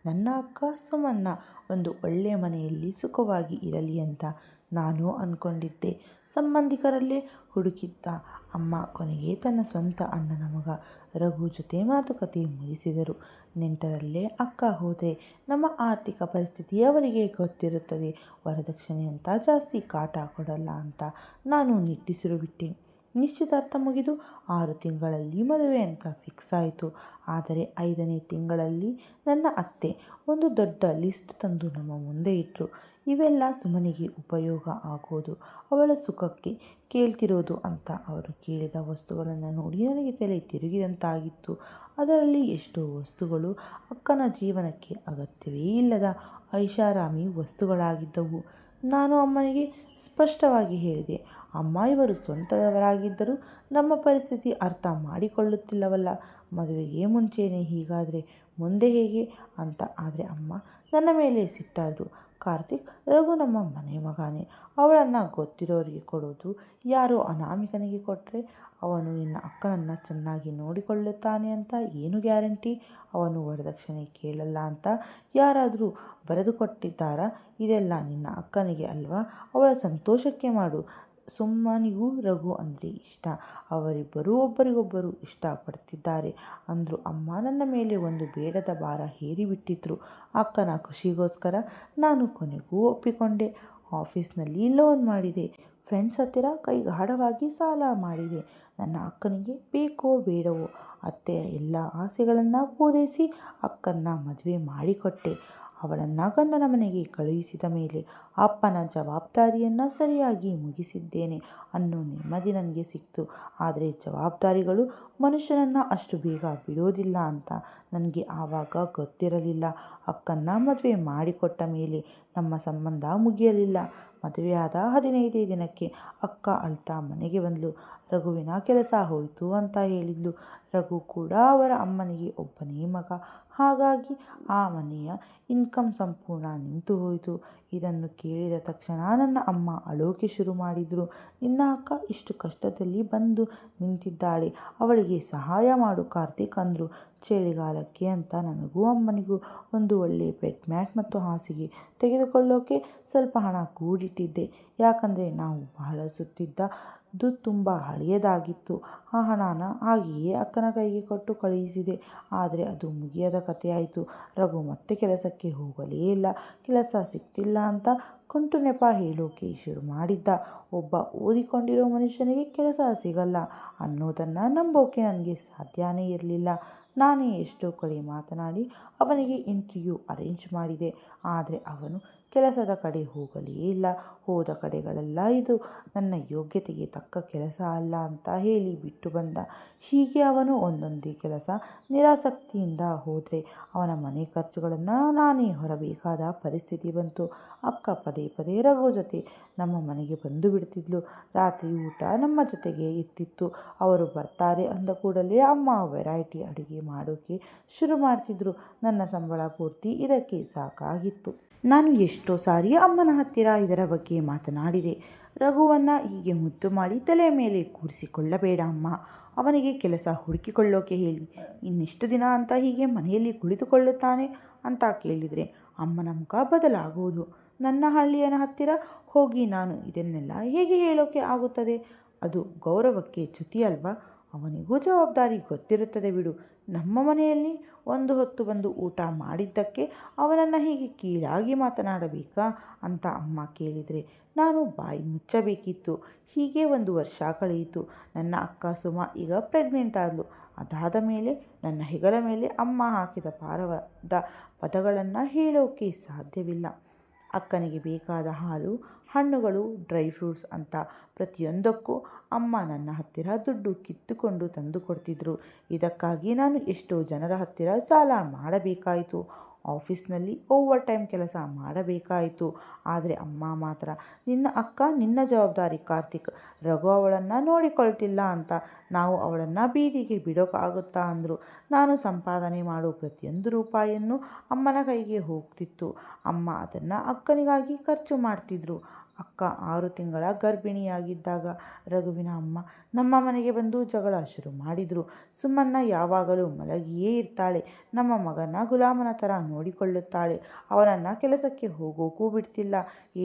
ನನ್ನ ಅಕ್ಕ ಸುಮನ್ನ ಒಂದು ಒಳ್ಳೆಯ ಮನೆಯಲ್ಲಿ ಸುಖವಾಗಿ ಇರಲಿ ಅಂತ ನಾನು ಅಂದ್ಕೊಂಡಿದ್ದೆ. ಸಂಬಂಧಿಕರಲ್ಲೇ ಹುಡುಕಿದ್ದ ಅಮ್ಮ ಕೊನೆಗೆ ತನ್ನ ಸ್ವಂತ ಅಣ್ಣನ ಮಗ ರಘು ಜೊತೆ ಮಾತುಕತೆ ಮುಗಿಸಿದರು. ನೆಂಟರಲ್ಲೇ ಅಕ್ಕ ಹೋದರೆ ನಮ್ಮ ಆರ್ಥಿಕ ಪರಿಸ್ಥಿತಿ ಅವರಿಗೆ ಗೊತ್ತಿರುತ್ತದೆ, ವರದಕ್ಷಿಣೆ ಅಂತ ಜಾಸ್ತಿ ಕಾಟ ಕೊಡಲ್ಲ ಅಂತ ನಾನು ನಿಟ್ಟುಸಿರು ಬಿಟ್ಟೆ. ನಿಶ್ಚಿತಾರ್ಥ ಮುಗಿದು 6 ತಿಂಗಳಲ್ಲಿ ಮದುವೆ ಅಂತ ಫಿಕ್ಸ್ ಆಯಿತು. ಆದರೆ 5ನೇ ತಿಂಗಳಲ್ಲಿ ನನ್ನ ಅತ್ತೆ ಒಂದು ದೊಡ್ಡ ಲಿಸ್ಟ್ ತಂದು ನಮ್ಮ ಮುಂದೆ ಇಟ್ಟರು. ಇವೆಲ್ಲ ಸುಮನಿಗೆ ಉಪಯೋಗ ಆಗೋದು, ಅವಳ ಸುಖಕ್ಕೆ ಕೇಳ್ತಿರೋದು ಅಂತ. ಅವರು ಕೇಳಿದ ವಸ್ತುಗಳನ್ನು ನೋಡಿ ನನಗೆ ತಲೆ ತಿರುಗಿದಂತಾಗಿತ್ತು. ಅದರಲ್ಲಿ ಎಷ್ಟೋ ವಸ್ತುಗಳು ಅಕ್ಕನ ಜೀವನಕ್ಕೆ ಅಗತ್ಯವೇ ಇಲ್ಲದ ಐಷಾರಾಮಿ ವಸ್ತುಗಳಾಗಿದ್ದವು. ನಾನು ಅಮ್ಮನಿಗೆ ಸ್ಪಷ್ಟವಾಗಿ ಹೇಳಿದೆ, ಅಮ್ಮ, ಇವರು ಸ್ವಂತದವರಾಗಿದ್ದರೂ ನಮ್ಮ ಪರಿಸ್ಥಿತಿ ಅರ್ಥ ಮಾಡಿಕೊಳ್ಳುತ್ತಿಲ್ಲವಲ್ಲ. ಮದುವೆಗೆ ಮುಂಚೆನೇ ಹೀಗಾದರೆ ಮುಂದೆ ಹೇಗೆ ಅಂತ. ಆದರೆ ಅಮ್ಮ ನನ್ನ ಮೇಲೆ ಸಿಟ್ಟಾದರು. ಕಾರ್ತಿಕ್, ರಘು ನಮ್ಮ ಮನೆ ಮಗನೇ, ಅವಳನ್ನು ಗೊತ್ತಿರೋರಿಗೆ ಕೊಡೋದು. ಯಾರೋ ಅನಾಮಿಕನಿಗೆ ಕೊಟ್ಟರೆ ಅವನು ನಿನ್ನ ಅಕ್ಕನನ್ನು ಚೆನ್ನಾಗಿ ನೋಡಿಕೊಳ್ಳುತ್ತಾನೆ ಅಂತ ಏನು ಗ್ಯಾರಂಟಿ? ಅವನು ವರದಕ್ಷಿಣೆ ಕೇಳಲ್ಲ ಅಂತ ಯಾರಾದರೂ ಬರೆದು ಕೊಟ್ಟಿದ್ದಾರಾ? ಇದೆಲ್ಲ ನಿನ್ನ ಅಕ್ಕನಿಗೆ ಅಲ್ವಾ? ಅವಳ ಸಂತೋಷಕ್ಕೆ ಮಾಡು. ಸುಮ್ಮನಿಗೂ ರಘು ಅಂದರೆ ಇಷ್ಟ. ಅವರಿಬ್ಬರೂ ಒಬ್ಬರಿಗೊಬ್ಬರು ಇಷ್ಟಪಡ್ತಿದ್ದಾರೆ ಅಂದರು ಅಮ್ಮ. ನನ್ನ ಮೇಲೆ ಒಂದು ಬೇಡದ ಭಾರ ಹೇರಿಬಿಟ್ಟಿದ್ರು. ಅಕ್ಕನ ಖುಷಿಗೋಸ್ಕರ ನಾನು ಕೊನೆಗೂ ಒಪ್ಪಿಕೊಂಡೆ. ಆಫೀಸ್ನಲ್ಲಿ ಲೋನ್ ಮಾಡಿದೆ. ಫ್ರೆಂಡ್ಸ್ ಹತ್ತಿರ ಕೈಗಾಢವಾಗಿ ಸಾಲ ಮಾಡಿದೆ. ನನ್ನ ಅಕ್ಕನಿಗೆ ಬೇಕೋ ಬೇಡವೋ ಅತ್ತೆಯ ಎಲ್ಲ ಆಸೆಗಳನ್ನು ಪೂರೈಸಿ ಅಕ್ಕನ್ನ ಮದುವೆ ಮಾಡಿಕೊಟ್ಟೆ. ಅವಳನ್ನು ಗಂಡನ ಮನೆಗೆ ಕಳುಹಿಸಿದ ಮೇಲೆ ಅಪ್ಪನ ಜವಾಬ್ದಾರಿಯನ್ನು ಸರಿಯಾಗಿ ಮುಗಿಸಿದ್ದೇನೆ ಅನ್ನೋ ನೆಮ್ಮದಿ ನನಗೆ ಸಿಕ್ತು. ಆದರೆ ಜವಾಬ್ದಾರಿಗಳು ಮನುಷ್ಯನನ್ನು ಅಷ್ಟು ಬೇಗ ಬಿಡೋದಿಲ್ಲ ಅಂತ ನನಗೆ ಆವಾಗ ಗೊತ್ತಿರಲಿಲ್ಲ. ಅಕ್ಕನ್ನ ಮದುವೆ ಮಾಡಿಕೊಟ್ಟ ಮೇಲೆ ನಮ್ಮ ಸಂಬಂಧ ಮುಗಿಯಲಿಲ್ಲ. ಮದುವೆಯಾದ 15ನೇ ದಿನಕ್ಕೆ ಅಕ್ಕ ಅಳ್ತಾ ಮನೆಗೆ ಬಂದಳು. ರಘುವಿನ ಕೆಲಸ ಹೋಯಿತು ಅಂತ ಹೇಳಿದ್ಲು. ರಘು ಕೂಡ ಅವರ ಅಮ್ಮನಿಗೆ ಒಬ್ಬನೇ ಮಗ. ಹಾಗಾಗಿ ಆ ಮನೆಯ ಇನ್ಕಮ್ ಸಂಪೂರ್ಣ ನಿಂತು ಹೋಯಿತು. ಇದನ್ನು ಕೇಳಿದ ತಕ್ಷಣ ನನ್ನ ಅಮ್ಮ ಅಳೋಕೆ ಶುರು ಮಾಡಿದರು. ನಿನ್ನ ಅಕ್ಕ ಇಷ್ಟು ಕಷ್ಟದಲ್ಲಿ ಬಂದು ನಿಂತಿದ್ದಾಳೆ, ಅವಳಿಗೆ ಸಹಾಯ ಮಾಡು ಕಾರ್ತಿಕ್ ಅಂದರು. ಚಳಿಗಾಲಕ್ಕೆ ಅಂತ ನನಗೂ ಅಮ್ಮನಿಗೂ ಒಂದು ಒಳ್ಳೆ ಬೆಡ್ ಮ್ಯಾಟ್ ಮತ್ತು ಹಾಸಿಗೆ ತೆಗೆದುಕೊಳ್ಳೋಕೆ ಸ್ವಲ್ಪ ಹಣ ಕೂಡಿಟ್ಟಿದ್ದೆ. ಯಾಕಂದರೆ ನಾವು ಬಳಸುತ್ತಿದ್ದು ತುಂಬ ಹಳೆಯದಾಗಿತ್ತು. ಆ ಹಣನ ಹಾಗೆಯೇ ಅಕ್ಕನ ಕೈಗೆ ಕೊಟ್ಟು ಕಳುಹಿಸಿದೆ. ಆದರೆ ಅದು ಮುಗಿಯದ ಕಥೆಯಾಯಿತು. ರಘು ಮತ್ತೆ ಕೆಲಸಕ್ಕೆ ಹೋಗಲೇ ಇಲ್ಲ. ಕೆಲಸ ಸಿಗ್ತಿಲ್ಲ ಅಂತ ಕುಂಟು ನೆಪ ಹೇಳೋಕೆ ಶುರು ಮಾಡಿದ್ದ. ಒಬ್ಬ ಓದಿಕೊಂಡಿರೋ ಮನುಷ್ಯನಿಗೆ ಕೆಲಸ ಸಿಗಲ್ಲ ಅನ್ನೋದನ್ನು ನಂಬೋಕೆ ನನಗೆ ಸಾಧ್ಯನೇ ಇರಲಿಲ್ಲ. ನಾನೇ ಎಷ್ಟೋ ಕಡೆ ಮಾತನಾಡಿ ಅವನಿಗೆ ಇಂಟರ್ವ್ಯೂ ಅರೇಂಜ್ ಮಾಡಿದೆ. ಆದರೆ ಅವನು ಕೆಲಸದ ಕಡೆ ಹೋಗಲೇ ಇಲ್ಲ. ಹೋದ ಕಡೆಗಳೆಲ್ಲ ಇದು ನನ್ನ ಯೋಗ್ಯತೆಗೆ ತಕ್ಕ ಕೆಲಸ ಅಲ್ಲ ಅಂತ ಹೇಳಿ ಬಿಟ್ಟು ಬಂದ. ಹೀಗೆ ಅವನು ಒಂದೊಂದೇ ಕೆಲಸ ನಿರಾಸಕ್ತಿಯಿಂದ ಹೋದರೆ ಅವನ ಮನೆ ಖರ್ಚುಗಳನ್ನು ನಾನೇ ಹೊರಬೇಕಾದ ಪರಿಸ್ಥಿತಿ ಬಂತು. ಅಕ್ಕ ಪದೇ ಪದೇ ರಘು ಜೊತೆ ನಮ್ಮ ಮನೆಗೆ ಬಂದು ಬಿಡ್ತಿದ್ಲು. ರಾತ್ರಿ ಊಟ ನಮ್ಮ ಜೊತೆಗೆ ಇರ್ತಿತ್ತು. ಅವರು ಬರ್ತಾರೆ ಅಂದ ಕೂಡಲೇ ಅಮ್ಮ ವೆರೈಟಿ ಅಡುಗೆ ಮಾಡೋಕ್ಕೆ ಶುರು ಮಾಡ್ತಿದ್ರು. ನನ್ನ ಸಂಬಳ ಪೂರ್ತಿ ಇದಕ್ಕೆ ಸಾಕಾಗಿತ್ತು. ನಾನು ಎಷ್ಟೋ ಸಾರಿ ಅಮ್ಮನ ಹತ್ತಿರ ಇದರ ಬಗ್ಗೆ ಮಾತನಾಡಿದೆ. ರಘುವನ್ನು ಹೀಗೆ ಮುದ್ದು ಮಾಡಿ ತಲೆ ಮೇಲೆ ಕೂರಿಸಿಕೊಳ್ಳಬೇಡ ಅಮ್ಮ, ಅವನಿಗೆ ಕೆಲಸ ಹುಡುಕಿಕೊಳ್ಳೋಕೆ ಹೇಳಿ. ಇನ್ನೆಷ್ಟು ದಿನ ಅಂತ ಹೀಗೆ ಮನೆಯಲ್ಲಿ ಕುಳಿತುಕೊಳ್ಳುತ್ತಾನೆ ಅಂತ ಕೇಳಿದರೆ ಅಮ್ಮನ ಮುಖ ಬದಲಾಗುವುದು. ನನ್ನ ಹಳ್ಳಿಯನ ಹತ್ತಿರ ಹೋಗಿ ನಾನು ಇದನ್ನೆಲ್ಲ ಹೇಗೆ ಹೇಳೋಕೆ ಆಗುತ್ತದೆ? ಅದು ಗೌರವಕ್ಕೆ ಚ್ಯುತಿ ಅಲ್ವಾ? ಅವನಿಗೂ ಜವಾಬ್ದಾರಿ ಗೊತ್ತಿರುತ್ತದೆ ಬಿಡು. ನಮ್ಮ ಮನೆಯಲ್ಲಿ ಒಂದು ಹೊತ್ತು ಬಂದು ಊಟ ಮಾಡಿದ್ದಕ್ಕೆ ಅವನನ್ನು ಹೀಗೆ ಕೀಳಾಗಿ ಮಾತನಾಡಬೇಕಾ ಅಂತ ಅಮ್ಮ ಕೇಳಿದರೆ ನಾನು ಬಾಯಿ ಮುಚ್ಚಬೇಕಿತ್ತು. ಹೀಗೆ 1 ವರ್ಷ ಕಳೆಯಿತು. ನನ್ನ ಅಕ್ಕ ಸುಮ ಈಗ ಪ್ರೆಗ್ನೆಂಟ್ ಆದಳು. ಅದಾದ ಮೇಲೆ ನನ್ನ ಹೆಗಲ ಮೇಲೆ ಅಮ್ಮ ಹಾಕಿದ ಭಾರವಾದ ಪದಗಳನ್ನು ಹೇಳೋಕೆ ಸಾಧ್ಯವಿಲ್ಲ. ಅಕ್ಕನಿಗೆ ಬೇಕಾದ ಹಾಲು, ಹಣ್ಣುಗಳು, ಡ್ರೈ ಫ್ರೂಟ್ಸ್ ಅಂತ ಪ್ರತಿಯೊಂದಕ್ಕೂ ಅಮ್ಮ ನನ್ನ ಹತ್ತಿರ ದುಡ್ಡು ಕಿತ್ತುಕೊಂಡು ತಂದು ಕೊಡ್ತಿದ್ರು. ಇದಕ್ಕಾಗಿ ನಾನು ಎಷ್ಟೋ ಜನರ ಹತ್ತಿರ ಸಾಲ ಮಾಡಬೇಕಾಯಿತು. ಆಫೀಸ್ನಲ್ಲಿ ಓವರ್ ಟೈಮ್ ಕೆಲಸ ಮಾಡಬೇಕಾಯಿತು. ಆದರೆ ಅಮ್ಮ ಮಾತ್ರ ನಿನ್ನ ಅಕ್ಕ ನಿನ್ನ ಜವಾಬ್ದಾರಿ ಕಾರ್ತಿಕ್, ರಘು ಅವಳನ್ನು ನೋಡಿಕೊಳ್ತಿಲ್ಲ ಅಂತ ನಾವು ಅವಳನ್ನು ಬೀದಿಗೆ ಬಿಡೋಕ್ಕಾಗುತ್ತಾ ಅಂದರು. ನಾನು ಸಂಪಾದನೆ ಮಾಡೋ ಪ್ರತಿಯೊಂದು ರೂಪಾಯಿಯನ್ನು ಅಮ್ಮನ ಕೈಗೆ ಹೋಗ್ತಿತ್ತು. ಅಮ್ಮ ಅದನ್ನು ಅಕ್ಕನಿಗಾಗಿ ಖರ್ಚು ಮಾಡ್ತಿದ್ರು. ಅಕ್ಕ 6 ತಿಂಗಳ ಗರ್ಭಿಣಿಯಾಗಿದ್ದಾಗ ರಘುವಿನ ಅಮ್ಮ ನಮ್ಮ ಮನೆಗೆ ಬಂದು ಜಗಳ ಶುರು ಮಾಡಿದರು. ಸುಮನ್ನ ಯಾವಾಗಲೂ ಮಲಗಿಯೇ ಇರ್ತಾಳೆ, ನಮ್ಮ ಮಗನ ಗುಲಾಮನ ಥರ ನೋಡಿಕೊಳ್ಳುತ್ತಾಳೆ, ಅವನನ್ನು ಕೆಲಸಕ್ಕೆ ಹೋಗೋಕ್ಕೂ ಬಿಡ್ತಿಲ್ಲ,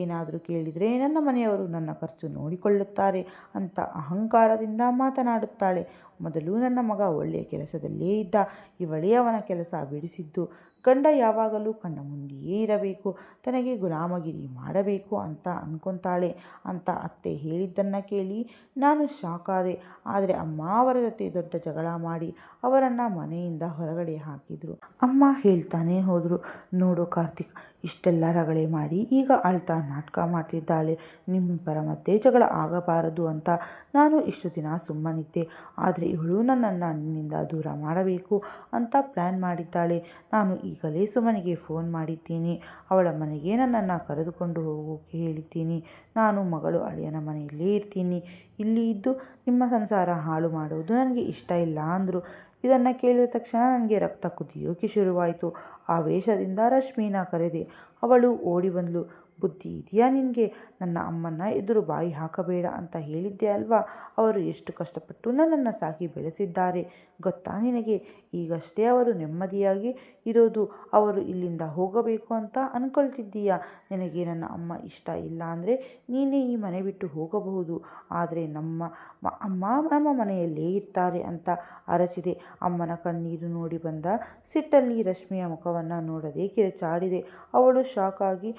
ಏನಾದರೂ ಕೇಳಿದರೆ ನನ್ನ ಮನೆಯವರು ನನ್ನ ಖರ್ಚು ನೋಡಿಕೊಳ್ಳುತ್ತಾರೆ ಅಂತ ಅಹಂಕಾರದಿಂದ ಮಾತನಾಡುತ್ತಾಳೆ. ಮೊದಲು ನನ್ನ ಮಗ ಒಳ್ಳೆಯ ಕೆಲಸದಲ್ಲೇ ಇದ್ದ, ಇವಳೇ ಅವನ ಕೆಲಸ ಬಿಡಿಸಿದ್ದು. ಗಂಡ ಯಾವಾಗಲೂ ಕಣ್ಣ ಮುಂದೆಯೇ ಇರಬೇಕು, ತನಗೆ ಗುಲಾಮಗಿರಿ ಮಾಡಬೇಕು ಅಂತ ಅಂದ್ಕೊತಾಳೆ ಅಂತ ಅತ್ತೆ ಹೇಳಿದ್ದನ್ನು ಕೇಳಿ ನಾನು ಶಾಕ್ ಆದೆ. ಆದರೆ ಅಮ್ಮ ಅವರ ಜೊತೆ ದೊಡ್ಡ ಜಗಳ ಮಾಡಿ ಅವರನ್ನು ಮನೆಯಿಂದ ಹೊರಗಡೆ ಹಾಕಿದರು. ಅಮ್ಮ ಹೇಳ್ತಾನೆ ಹೋದರು, ನೋಡು ಕಾರ್ತಿಕ್, ಇಷ್ಟೆಲ್ಲ ರಗಳೆ ಮಾಡಿ ಈಗ ಅಳ್ತಾ ನಾಟಕ ಮಾಡ್ತಿದ್ದಾಳೆ. ನಿಮ್ಮಿಬ್ಬರ ಮಧ್ಯೆ ಜಗಳ ಆಗಬಾರದು ಅಂತ ನಾನು ಇಷ್ಟು ದಿನ ಸುಮ್ಮನಿದ್ದೆ. ಆದರೆ ಇವಳು ನನ್ನನ್ನು ನಿನ್ನಿಂದ ದೂರ ಮಾಡಬೇಕು ಅಂತ ಪ್ಲ್ಯಾನ್ ಮಾಡಿದ್ದಾಳೆ. ನಾನು ಈಗಲೇ ಸುಮನಿಗೆ ಫೋನ್ ಮಾಡಿದ್ದೀನಿ. ಅವಳ ಮನೆಗೆ ನನ್ನನ್ನು ಕರೆದುಕೊಂಡು ಹೋಗೋಕೆ ಹೇಳಿದ್ದೀನಿ. ನಾನು ಮಗಳು ಅಳಿಯನ ಮನೆಯಲ್ಲೇ ಇರ್ತೀನಿ. ಇಲ್ಲಿ ಇದ್ದು ನಿಮ್ಮ ಸಂಸಾರ ಹಾಳು ಮಾಡೋದು ನನಗೆ ಇಷ್ಟ ಇಲ್ಲ ಅಂದರು. ಇದನ್ನು ಕೇಳಿದ ತಕ್ಷಣ ನನಗೆ ರಕ್ತ ಕುದಿಯೋಕೆ ಶುರುವಾಯಿತು. ಆವೇಶದಿಂದ ರಶ್ಮಿನ ಕರೆದೆ. ಅವಳು ಓಡಿ ಬಂದಳು. ಬುದ್ಧಿ ಇದೆಯಾ ನಿನಗೆ? ನನ್ನ ಅಮ್ಮನ ಎದುರು ಬಾಯಿ ಹಾಕಬೇಡ ಅಂತ ಹೇಳಿದ್ದೆ ಅಲ್ವಾ? ಅವರು ಎಷ್ಟು ಕಷ್ಟಪಟ್ಟು ನನ್ನನ್ನು ಸಾಕಿ ಬೆಳೆಸಿದ್ದಾರೆ ಗೊತ್ತಾ ನಿನಗೆ? ಈಗಷ್ಟೇ ಅವರು ನೆಮ್ಮದಿಯಾಗಿ ಇರೋದು, ಅವರು ಇಲ್ಲಿಂದ ಹೋಗಬೇಕು ಅಂತ ಅಂದ್ಕೊಳ್ತಿದ್ದೀಯಾ? ನಿನಗೆ ನನ್ನ ಅಮ್ಮ ಇಷ್ಟ ಇಲ್ಲ ಅಂದರೆ ನೀನೇ ಈ ಮನೆ ಬಿಟ್ಟು ಹೋಗಬಹುದು. ಆದರೆ ಅಮ್ಮ ನಮ್ಮ ಮನೆಯಲ್ಲೇ ಇರ್ತಾರೆ ಅಂತ ಅರಚಿದೆ. ಅಮ್ಮನ ಕಣ್ಣೀರು ನೋಡಿ ಬಂದ ಸಿಟ್ಟಲ್ಲಿ ರಶ್ಮಿಯ ಮುಖವನ್ನು ನೋಡದೆ ಕಿರುಚಾಡಿದೆ. ಅವಳು ಶಾಕ್ ಆಗಿ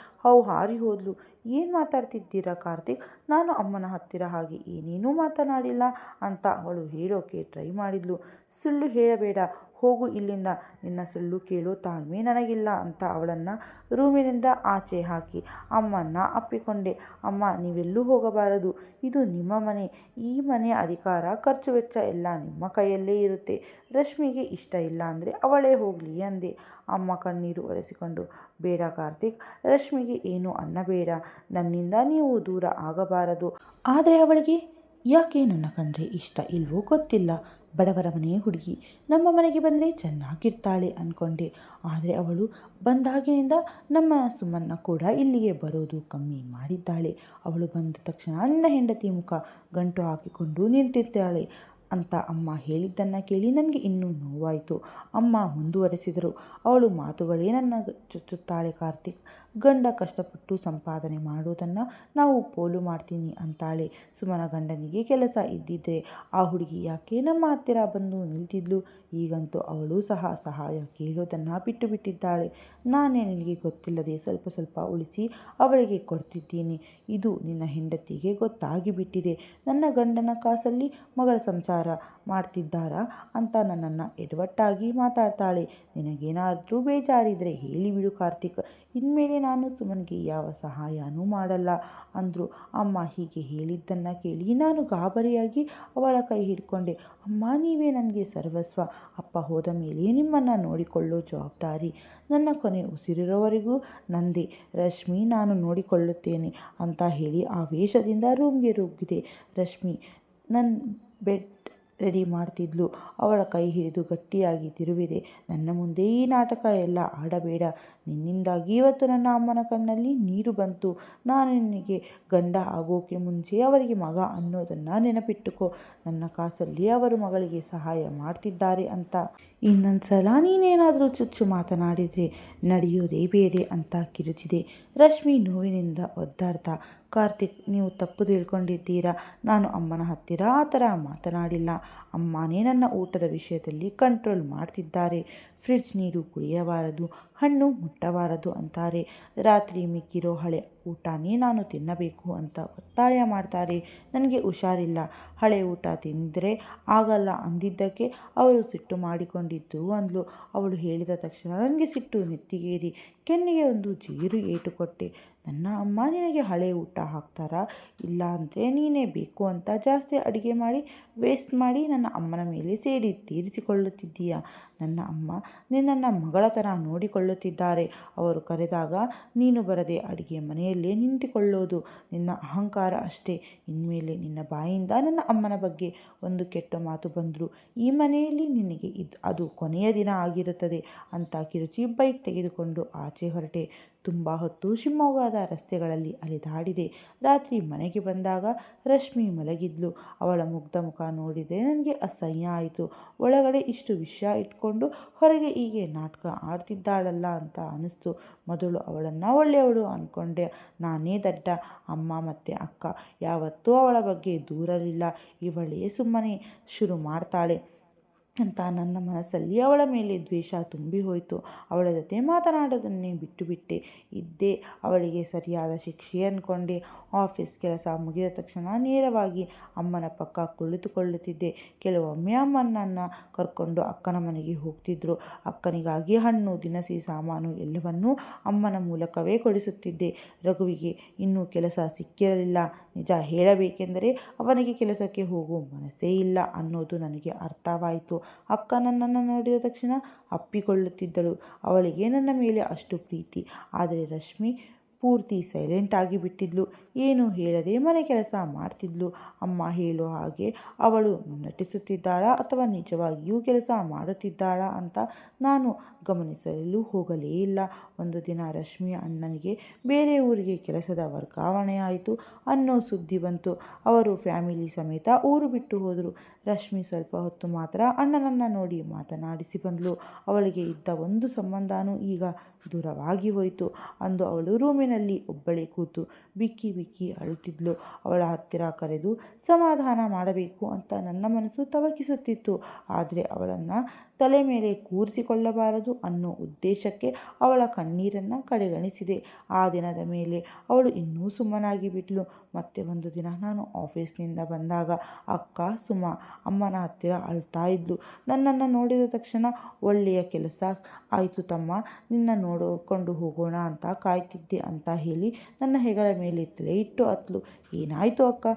ಹಾರಿ ಹೋದ್ಲು. ಏನು ಮಾತಾಡ್ತಿದ್ದೀರಾ ಕಾರ್ತಿಕ್? ನಾನು ಅಮ್ಮನ ಹತ್ತಿರ ಹಾಗೆ ಏನೇನೂ ಮಾತನಾಡಿಲ್ಲ ಅಂತ ಅವಳು ಹೇಳೋಕೆ ಟ್ರೈ ಮಾಡಿದ್ಲು. ಸುಳ್ಳು ಹೇಳಬೇಡ, ಹೋಗು ಇಲ್ಲಿಂದ, ನಿನ್ನ ಸುಳ್ಳು ಕೇಳೋ ತಾಳ್ಮೆ ನನಗಿಲ್ಲ ಅಂತ ಅವಳನ್ನು ರೂಮಿನಿಂದ ಆಚೆ ಹಾಕಿ ಅಮ್ಮನ್ನ ಅಪ್ಪಿಕೊಂಡೆ. ಅಮ್ಮ, ನೀವೆಲ್ಲೂ ಹೋಗಬಾರದು, ಇದು ನಿಮ್ಮ ಮನೆ. ಈ ಮನೆ ಅಧಿಕಾರ, ಖರ್ಚು ವೆಚ್ಚ ಎಲ್ಲ ನಿಮ್ಮ ಕೈಯಲ್ಲೇ ಇರುತ್ತೆ. ರಶ್ಮಿಗೆ ಇಷ್ಟ ಇಲ್ಲ ಅಂದರೆ ಅವಳೇ ಹೋಗಲಿ ಅಂದೆ. ಅಮ್ಮ ಕಣ್ಣೀರು ಒರೆಸಿಕೊಂಡು, ಬೇಡ ಕಾರ್ತಿಕ್, ರಶ್ಮಿಗೆ ಏನು ಅನ್ನಬೇಡ. ನನ್ನಿಂದ ನೀವು ದೂರ ಆಗಬಾರದು. ಆದರೆ ಅವಳಿಗೆ ಯಾಕೆ ನನ್ನ ಕಂಡ್ರೆ ಇಷ್ಟ ಇಲ್ವೋ ಗೊತ್ತಿಲ್ಲ. ಬಡವರ ಮನೆ ಹುಡುಗಿ, ನಮ್ಮ ಮನೆಗೆ ಬಂದರೆ ಚೆನ್ನಾಗಿರ್ತಾಳೆ ಅಂದ್ಕೊಂಡೆ. ಆದರೆ ಅವಳು ಬಂದಾಗಿನಿಂದ ನಮ್ಮ ಸುಮನ್ನ ಕೂಡ ಇಲ್ಲಿಗೆ ಬರೋದು ಕಮ್ಮಿ ಮಾಡಿದ್ದಾಳೆ. ಅವಳು ಬಂದ ತಕ್ಷಣ ನನ್ನ ಹೆಂಡತಿ ಮುಖ ಗಂಟು ಹಾಕಿಕೊಂಡು ನಿಂತಿದ್ದಾಳೆ ಅಂತ ಅಮ್ಮ ಹೇಳಿದ್ದನ್ನು ಕೇಳಿ ನನಗೆ ಇನ್ನೂ ನೋವಾಯಿತು. ಅಮ್ಮ ಮುಂದುವರೆಸಿದರು, ಅವಳು ಮಾತುಗಳೇ ನನ್ನ ಚುಚ್ಚುತ್ತಾಳೆ ಕಾರ್ತಿಕ್. ಗಂಡ ಕಷ್ಟಪಟ್ಟು ಸಂಪಾದನೆ ಮಾಡೋದನ್ನು ನಾವು ಪೋಲು ಮಾಡ್ತೀನಿ ಅಂತಾಳೆ. ಸುಮನ ಗಂಡನಿಗೆ ಕೆಲಸ ಇದ್ದಿದ್ರೆ ಆ ಹುಡುಗಿ ಯಾಕೆ ನಮ್ಮ ಹತ್ತಿರ ಬಂದು ನಿಲ್ತಿದ್ಲು? ಈಗಂತೂ ಅವಳು ಸಹ ಸಹಾಯ ಕೇಳೋದನ್ನು ಬಿಟ್ಟು ಬಿಟ್ಟಿದ್ದಾಳೆ. ನಾನೇ ನಿನಗೆ ಗೊತ್ತಿಲ್ಲದೆ ಸ್ವಲ್ಪ ಸ್ವಲ್ಪ ಉಳಿಸಿ ಅವಳಿಗೆ ಕೊಡ್ತಿದ್ದೀನಿ. ಇದು ನಿನ್ನ ಹೆಂಡತಿಗೆ ಗೊತ್ತಾಗಿ ಬಿಟ್ಟಿದೆ. ನನ್ನ ಗಂಡನ ಕಾಸಲ್ಲಿ ಮಗಳ ಸಂಸಾರ ಮಾಡ್ತಿದ್ದಾರಾ ಅಂತ ನನ್ನನ್ನು ಎಡವಟ್ಟಾಗಿ ಮಾತಾಡ್ತಾಳೆ. ನಿನಗೇನಾದರೂ ಬೇಜಾರಿದ್ರೆ ಹೇಳಿಬಿಡು ಕಾರ್ತಿಕ್, ಇನ್ಮೇಲೆ ನಾನು ಸುಮನ್ಗೆ ಯಾವ ಸಹಾಯನೂ ಮಾಡಲ್ಲ ಅಂದರು. ಅಮ್ಮ ಹೀಗೆ ಹೇಳಿದ್ದನ್ನು ಕೇಳಿ ನಾನು ಗಾಬರಿಯಾಗಿ ಅವಳ ಕೈ ಹಿಡ್ಕೊಂಡೆ. ಅಮ್ಮ, ನೀವೇ ನನಗೆ ಸರ್ವಸ್ವ. ಅಪ್ಪ ಹೋದ ಮೇಲೆ ನಿಮ್ಮನ್ನು ನೋಡಿಕೊಳ್ಳೋ ಜವಾಬ್ದಾರಿ ನನ್ನ ಕೊನೆ ಉಸಿರಿರೋವರೆಗೂ ನಂದೇ. ರಶ್ಮಿ, ನಾನು ನೋಡಿಕೊಳ್ಳುತ್ತೇನೆ ಅಂತ ಹೇಳಿ ಆವೇಶದಿಂದ ರೂಮ್ಗೆ ರುಗ್ಗಿದೆ. ರಶ್ಮಿ ನನ್ನ ಬೆಡ್ ರೆಡಿ ಮಾಡ್ತಿದ್ಲು. ಅವಳ ಕೈ ಹಿಡಿದು ಗಟ್ಟಿಯಾಗಿ ತಿರುವಿದೆ. ನನ್ನ ಮುಂದೆ ಈ ನಾಟಕ ಎಲ್ಲ ಆಡಬೇಡ. ನಿನ್ನಿಂದಾಗಿ ಇವತ್ತು ನನ್ನ ಅಮ್ಮನ ಕಣ್ಣಲ್ಲಿ ನೀರು ಬಂತು. ನಾನು ನಿನಗೆ ಗಂಡ ಆಗೋಕೆ ಮುಂಚೆ ಅವರಿಗೆ ಮಗ ಅನ್ನೋದನ್ನು ನೆನಪಿಟ್ಟುಕೋ. ನನ್ನ ಕಾಸಲ್ಲಿ ಅವರು ಮಗಳಿಗೆ ಸಹಾಯ ಮಾಡ್ತಿದ್ದಾರೆ ಅಂತ ಇನ್ನೊಂದು ಸಲ ನೀನೇನಾದರೂ ಚುಚ್ಚು ಮಾತನಾಡಿದರೆ ನಡೆಯೋದೇ ಬೇರೆ ಅಂತ ಕಿರುಚಿದೆ. ರಶ್ಮಿ ನೋವಿನಿಂದ ಒದ್ದಾಡ್ತಾ, ಕಾರ್ತಿಕ್, ನೀವು ತಪ್ಪು ತಿಳ್ಕೊಂಡಿದ್ದೀರಾ. ನಾನು ಅಮ್ಮನ ಹತ್ತಿರ ಆ ಥರ ಮಾತನಾಡಿಲ್ಲ. ಅಮ್ಮನೇ ನನ್ನ ಊಟದ ವಿಷಯದಲ್ಲಿ ಕಂಟ್ರೋಲ್ ಮಾಡ್ತಿದ್ದಾರೆ. ಫ್ರಿಡ್ಜ್ ನೀರು ಕುಡಿಯಬಾರದು, ಹಣ್ಣು ಮುಟ್ಟಬಾರದು ಅಂತಾರೆ. ರಾತ್ರಿ ಮಿಕ್ಕಿರೋ ಹಳೆ ಊಟನೇ ನಾನು ತಿನ್ನಬೇಕು ಅಂತ ಒತ್ತಾಯ ಮಾಡ್ತಾರೆ. ನನಗೆ ಹುಷಾರಿಲ್ಲ, ಹಳೆ ಊಟ ತಿಂದರೆ ಆಗಲ್ಲ ಅಂದಿದ್ದಕ್ಕೆ ಅವರು ಸಿಟ್ಟು ಮಾಡಿಕೊಂಡಿದ್ದು ಅಂದ್ಲು. ಅವಳು ಹೇಳಿದ ತಕ್ಷಣ ನನಗೆ ಸಿಟ್ಟು ನೆತ್ತಿಗೇರಿ ಕೆನ್ನೆಗೆ ಒಂದು ಜೇರು ಏಟು ಕೊಟ್ಟೆ. ನನ್ನ ಅಮ್ಮ ನಿನಗೆ ಹಳೆ ಊಟ ಹಾಕ್ತಾರಾ? ಇಲ್ಲ ಅಂದರೆ ನೀನೇ ಬೇಕು ಅಂತ ಜಾಸ್ತಿ ಅಡುಗೆ ಮಾಡಿ ವೇಸ್ಟ್ ಮಾಡಿ ನನ್ನ ಅಮ್ಮನ ಮೇಲೆ ಸೇರಿ ತೀರಿಸಿಕೊಳ್ಳುತ್ತಿದ್ದೀಯಾ? ನನ್ನ ಅಮ್ಮ ನಿನ್ನನ್ನು ಮಗಳ ಥರ ನೋಡಿಕೊಳ್ಳುತ್ತಿದ್ದಾರೆ. ಅವರು ಕರೆದಾಗ ನೀನು ಬರದೆ ಅಡುಗೆ ಮನೆಯಲ್ಲೇ ನಿಂತುಕೊಳ್ಳೋದು ನಿನ್ನ ಅಹಂಕಾರ ಅಷ್ಟೇ. ಇನ್ಮೇಲೆ ನಿನ್ನ ಬಾಯಿಂದ ನನ್ನ ಅಮ್ಮನ ಬಗ್ಗೆ ಒಂದು ಕೆಟ್ಟ ಮಾತು ಬಂದರೂ ಈ ಮನೆಯಲ್ಲಿ ನಿನಗೆ ಅದು ಕೊನೆಯ ದಿನ ಆಗಿರುತ್ತದೆ ಅಂತ ಕಿರುಚಿ ಬೈಕ್ ತೆಗೆದುಕೊಂಡು ಆಚೆ ಹೊರಟೆ. ತುಂಬ ಹೊತ್ತು ಶಿವಮೊಗ್ಗದ ರಸ್ತೆಗಳಲ್ಲಿ ಅಲೆದಾಡಿದೆ. ರಾತ್ರಿ ಮನೆಗೆ ಬಂದಾಗ ರಶ್ಮಿ ಮಲಗಿದ್ಲು. ಅವಳ ಮುಗ್ಧ ಮುಖ ನೋಡಿದರೆ ನನಗೆ ಅಸಹ್ಯ ಆಯಿತು. ಒಳಗಡೆ ಇಷ್ಟು ವಿಷಯ ಇಟ್ಕೊಂಡು ಹೊರಗೆ ಹೀಗೆ ನಾಟಕ ಆಡ್ತಿದ್ದಾಳಲ್ಲ ಅಂತ ಅನ್ನಿಸ್ತು. ಮೊದಲು ಅವಳನ್ನು ಒಳ್ಳೆಯವಳು ಅಂದ್ಕೊಂಡೆ. ನಾನೇ ದಡ್ಡ. ಅಮ್ಮ ಮತ್ತು ಅಕ್ಕ ಯಾವತ್ತೂ ಅವಳ ಬಗ್ಗೆ ದೂರಲಿಲ್ಲ. ಇವಳೇ ಸುಮ್ಮನೆ ಶುರು ಮಾಡ್ತಾಳೆ ಅಂತ ನನ್ನ ಮನಸ್ಸಲ್ಲಿ ಅವಳ ಮೇಲೆ ದ್ವೇಷ ತುಂಬಿ ಹೋಯಿತು. ಅವಳ ಜೊತೆ ಮಾತನಾಡೋದನ್ನೇ ಬಿಟ್ಟುಬಿಟ್ಟೆ. ಇದ್ದೇ ಅವಳಿಗೆ ಸರಿಯಾದ ಶಿಕ್ಷೆ ಅಂದ್ಕೊಂಡೆ. ಆಫೀಸ್ ಕೆಲಸ ಮುಗಿದ ತಕ್ಷಣ ನೇರವಾಗಿ ಅಮ್ಮನ ಪಕ್ಕ ಕುಳಿತುಕೊಳ್ಳುತ್ತಿದ್ದೆ. ಕೆಲವೊಮ್ಮೆ ಅಮ್ಮನನ್ನು ಕರ್ಕೊಂಡು ಅಕ್ಕನ ಮನೆಗೆ ಹೋಗ್ತಿದ್ರು. ಅಕ್ಕನಿಗಾಗಿ ಹಣ್ಣು, ದಿನಸಿ ಸಾಮಾನು ಎಲ್ಲವನ್ನೂ ಅಮ್ಮನ ಮೂಲಕವೇ ಕೊಡಿಸುತ್ತಿದ್ದೆ. ರಘುವಿಗೆ ಇನ್ನೂ ಕೆಲಸ ಸಿಕ್ಕಿರಲಿಲ್ಲ. ನಿಜ ಹೇಳಬೇಕೆಂದರೆ ಅವನಿಗೆ ಕೆಲಸಕ್ಕೆ ಹೋಗೋ ಮನಸ್ಸೇ ಇಲ್ಲ ಅನ್ನೋದು ನನಗೆ ಅರ್ಥವಾಯಿತು. ಅಕ್ಕ ನನ್ನನ್ನು ನೋಡಿದ ತಕ್ಷಣ ಅಪ್ಪಿಕೊಳ್ಳುತ್ತಿದ್ದಳು. ಅವಳಿಗೆ ನನ್ನ ಮೇಲೆ ಅಷ್ಟು ಪ್ರೀತಿ. ಆದರೆ ರಶ್ಮಿ ಪೂರ್ತಿ ಸೈಲೆಂಟ್ ಆಗಿಬಿಟ್ಟಿದ್ಲು. ಏನು ಹೇಳದೆ ಮನೆ ಕೆಲಸ ಮಾಡ್ತಿದ್ಲು. ಅಮ್ಮ ಹೇಳೋ ಹಾಗೆ ಅವಳು ನಟಿಸುತ್ತಿದ್ದಾಳಾ ಅಥವಾ ನಿಜವಾಗಿಯೂ ಕೆಲಸ ಮಾಡುತ್ತಿದ್ದಾಳಾ ಅಂತ ನಾನು ಗಮನಿಸಲು ಹೋಗಲೇ ಇಲ್ಲ. ಒಂದು ದಿನ ರಶ್ಮಿ ಅಣ್ಣನಿಗೆ ಬೇರೆ ಊರಿಗೆ ಕೆಲಸದ ವರ್ಗಾವಣೆ ಆಯಿತು ಅನ್ನೋ ಸುದ್ದಿ ಬಂತು. ಅವರು ಫ್ಯಾಮಿಲಿ ಸಮೇತ ಊರು ಬಿಟ್ಟು ಹೋದರು. ರಶ್ಮಿ ಸ್ವಲ್ಪ ಹೊತ್ತು ಮಾತ್ರ ಅಣ್ಣನನ್ನು ನೋಡಿ ಮಾತನಾಡಿಸಿ ಬಂದಳು. ಅವಳಿಗೆ ಇದ್ದ ಒಂದು ಸಂಬಂಧನೂ ಈಗ ದೂರವಾಗಿ ಹೋಯಿತು. ಅಂದು ಅವಳು ರೂಮಿನ ರೂಮಿನಲ್ಲಿ ಒಬ್ಬಳೇ ಕೂತು ಬಿಕ್ಕಿ ಬಿಕ್ಕಿ ಅಳುತ್ತಿದ್ಲು. ಅವಳ ಹತ್ತಿರ ಕರೆದು ಸಮಾಧಾನ ಮಾಡಬೇಕು ಅಂತ ನನ್ನ ಮನಸ್ಸು ತವಕಿಸುತ್ತಿತ್ತು. ಆದರೆ ಅವಳನ್ನು ತಲೆ ಮೇಲೆ ಕೂರಿಸಿಕೊಳ್ಳಬಾರದು ಅನ್ನೋ ಉದ್ದೇಶಕ್ಕೆ ಅವಳ ಕಣ್ಣೀರನ್ನು ಕಡೆಗಣಿಸಿದೆ. ಆ ದಿನದ ಮೇಲೆ ಅವಳು ಇನ್ನೂ ಸುಮ್ಮನಾಗಿ ಬಿಟ್ಲು. ಮತ್ತೆ ಒಂದು ದಿನ ನಾನು ಆಫೀಸ್ನಿಂದ ಬಂದಾಗ ಅಕ್ಕ ಸುಮಾ ಅಮ್ಮನ ಹತ್ತಿರ ಅಳ್ತಾ ಇದ್ಲು. ನನ್ನನ್ನು ನೋಡಿದ ತಕ್ಷಣ ಒಳ್ಳೆಯ ಕೆಲಸ ಆಯಿತು ತಮ್ಮ, ನಿನ್ನ ನೋಡಿಕೊಂಡು ಹೋಗೋಣ ಅಂತ ಕಾಯ್ತಿದ್ದೆ ಅಂತ ಹೇಳಿ ನನ್ನ ಹೆಗಲ ಮೇಲೆ ತಲೆ ಇಟ್ಟು ಅತ್ಲು. ಏನಾಯಿತು ಅಕ್ಕ,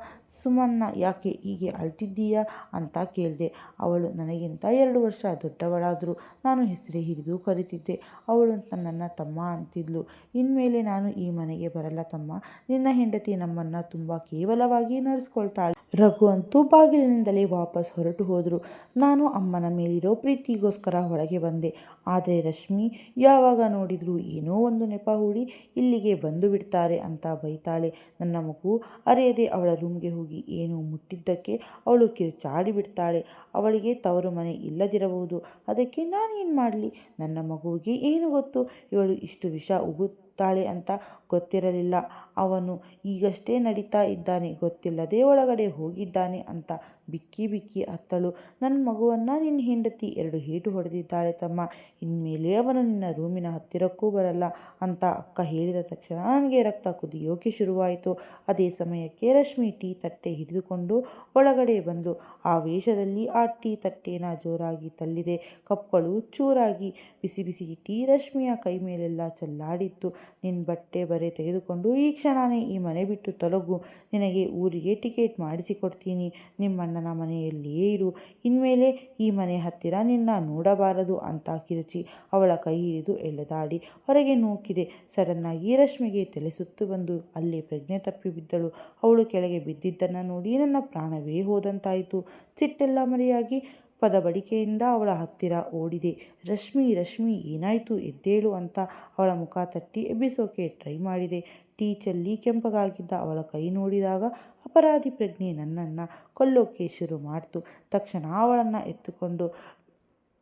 ಸುಮನ್ನ ಯಾಕೆ ಹೀಗೆ ಅಳ್ತಿದ್ದೀಯಾ ಅಂತ ಕೇಳಿದೆ. ಅವಳು ನನಗಿಂತ 2 ವರ್ಷ ದೊಡ್ಡವಳಾದರೂ ನಾನು ಹೆಸರೇ ಹಿಡಿದು ಕರೀತಿದ್ದೆ. ಅವಳು ನನ್ನನ್ನು ತಮ್ಮ ಅಂತಿದ್ಲು. ಇನ್ಮೇಲೆ ನಾನು ಈ ಮನೆಗೆ ಬರಲ್ಲ ತಮ್ಮ, ನಿನ್ನ ಹೆಂಡತಿ ನಮ್ಮನ್ನು ತುಂಬ ಕೇವಲವಾಗಿ ನಡೆಸ್ಕೊಳ್ತಾಳೆ. ರಘು ಅಂತೂ ಬಾಗಿಲಿನಿಂದಲೇ ವಾಪಸ್ ಹೊರಟು ಹೋದರು. ನಾನು ಅಮ್ಮನ ಮೇಲಿರೋ ಪ್ರೀತಿಗೋಸ್ಕರ ಒಳಗೆ ಬಂದೆ. ಆದರೆ ರಶ್ಮಿ ಯಾವಾಗ ನೋಡಿದರೂ ಏನೋ ಒಂದು ನೆಪ ಹೂಡಿ ಇಲ್ಲಿಗೆ ಬಂದು ಬಿಡ್ತಾರೆ ಅಂತ ಬೈತಾಳೆ. ನನ್ನ ಮಗು ಅರಿಯದೆ ಅವಳ ರೂಮ್ಗೆ ಹೋಗಿ ಏನೋ ಮುಟ್ಟಿದ್ದಕ್ಕೆ ಅವಳು ಕಿರುಚಾಡಿ ಬಿಡ್ತಾಳೆ. ಅವಳಿಗೆ ತವರು ಮನೆ ಇಲ್ಲದಿರಬಹುದು, ಅದಕ್ಕೆ ನಾನೇನು ಮಾಡಲಿ? ನನ್ನ ಮಗುವಿಗೆ ಏನು ಗೊತ್ತು ಇವಳು ಇಷ್ಟು ವಿಷ ಉಗುತ್ತಾಳೆ ಅಂತ? ಗೊತ್ತಿರಲಿಲ್ಲ. ಅವನು ಈಗಷ್ಟೇ ನಡೀತಾ ಇದ್ದಾನೆ, ಗೊತ್ತಿಲ್ಲದೆ ಒಳಗಡೆ ಹೋಗಿದ್ದಾನೆ ಅಂತ ಬಿಕ್ಕಿ ಬಿಕ್ಕಿ ಅತ್ತಳು. ನನ್ನ ಮಗುವನ್ನು ನಿನ್ನ ಹೆಂಡತಿ 2 ಏಟು ಹೊಡೆದಿದ್ದಾಳೆ ತಮ್ಮ, ಇನ್ಮೇಲೆ ಅವನು ನಿನ್ನ ರೂಮಿನ ಹತ್ತಿರಕ್ಕೂ ಬರಲ್ಲ ಅಂತ ಅಕ್ಕ ಹೇಳಿದ ತಕ್ಷಣ ನನಗೆ ರಕ್ತ ಕುದಿಯೋಕೆ ಶುರುವಾಯಿತು. ಅದೇ ಸಮಯಕ್ಕೆ ರಶ್ಮಿ ಟೀ ತಟ್ಟೆ ಹಿಡಿದುಕೊಂಡು ಒಳಗಡೆ ಬಂದು ಆ ವೇಷದಲ್ಲಿ ಆ ಟೀ ತಟ್ಟೆನ ಜೋರಾಗಿ ತಳ್ಳಿದೆ. ಕಪ್ಗಳು ಚೂರಾಗಿ ಬಿಸಿ ಬಿಸಿ ಟೀ ರಶ್ಮಿಯ ಕೈ ಮೇಲೆಲ್ಲ ಚೆಲ್ಲಾಡಿತ್ತು. ನಿನ್ನ ಬಟ್ಟೆ ಬರೆ ತೆಗೆದುಕೊಂಡು ಈ ಕ್ಷಣನೇ ಈ ಮನೆ ಬಿಟ್ಟು ತೊಲಗು, ನಿನಗೆ ಊರಿಗೆ ಟಿಕೆಟ್ ಮಾಡಿಸಿಕೊಡ್ತೀನಿ, ನಿಮ್ಮಣ್ಣನ ಮನೆಯಲ್ಲಿಯೇ ಇರು, ಇನ್ಮೇಲೆ ಈ ಮನೆ ಹತ್ತಿರ ನಿನ್ನ ನೋಡಬಾರದು ಅಂತ ಕಿರುಚಿ ಅವಳ ಕೈ ಹಿಡಿದು ಎಳೆದಾಡಿ ಹೊರಗೆ ನೂಕಿದೆ. ಸಡನ್ನಾಗಿ ರಶ್ಮಿಗೆ ತಲೆ ಸುತ್ತು ಬಂದು ಅಲ್ಲೇ ಪ್ರಜ್ಞೆ ತಪ್ಪಿ ಬಿದ್ದಳು. ಅವಳು ಕೆಳಗೆ ಬಿದ್ದಿದ್ದನ್ನು ನೋಡಿ ನನ್ನ ಪ್ರಾಣವೇ ಹೋದಂತಾಯಿತು. ಸಿಟ್ಟೆಲ್ಲ ಮರೆಯಾಗಿ ಪದಬಡಿಕೆಯಿಂದ ಅವಳ ಹತ್ತಿರ ಓಡಿದೆ. ರಶ್ಮಿ ರಶ್ಮಿ ಏನಾಯಿತು, ಎದ್ದೇಳು ಅಂತ ಅವಳ ಮುಖ ತಟ್ಟಿ ಎಬ್ಬಿಸೋಕೆ ಟ್ರೈ ಮಾಡಿದೆ. ಟೀ ಚೆಲ್ಲಿ ಕೆಂಪಗಾಗಿದ್ದ ಅವಳ ಕೈ ನೋಡಿದಾಗ ಅಪರಾಧಿ ಪ್ರಜ್ಞೆ ನನ್ನನ್ನು ಕೊಲ್ಲೋಕೆ ಶುರು ಮಾಡ್ತು. ತಕ್ಷಣ ಅವಳನ್ನು ಎತ್ತುಕೊಂಡು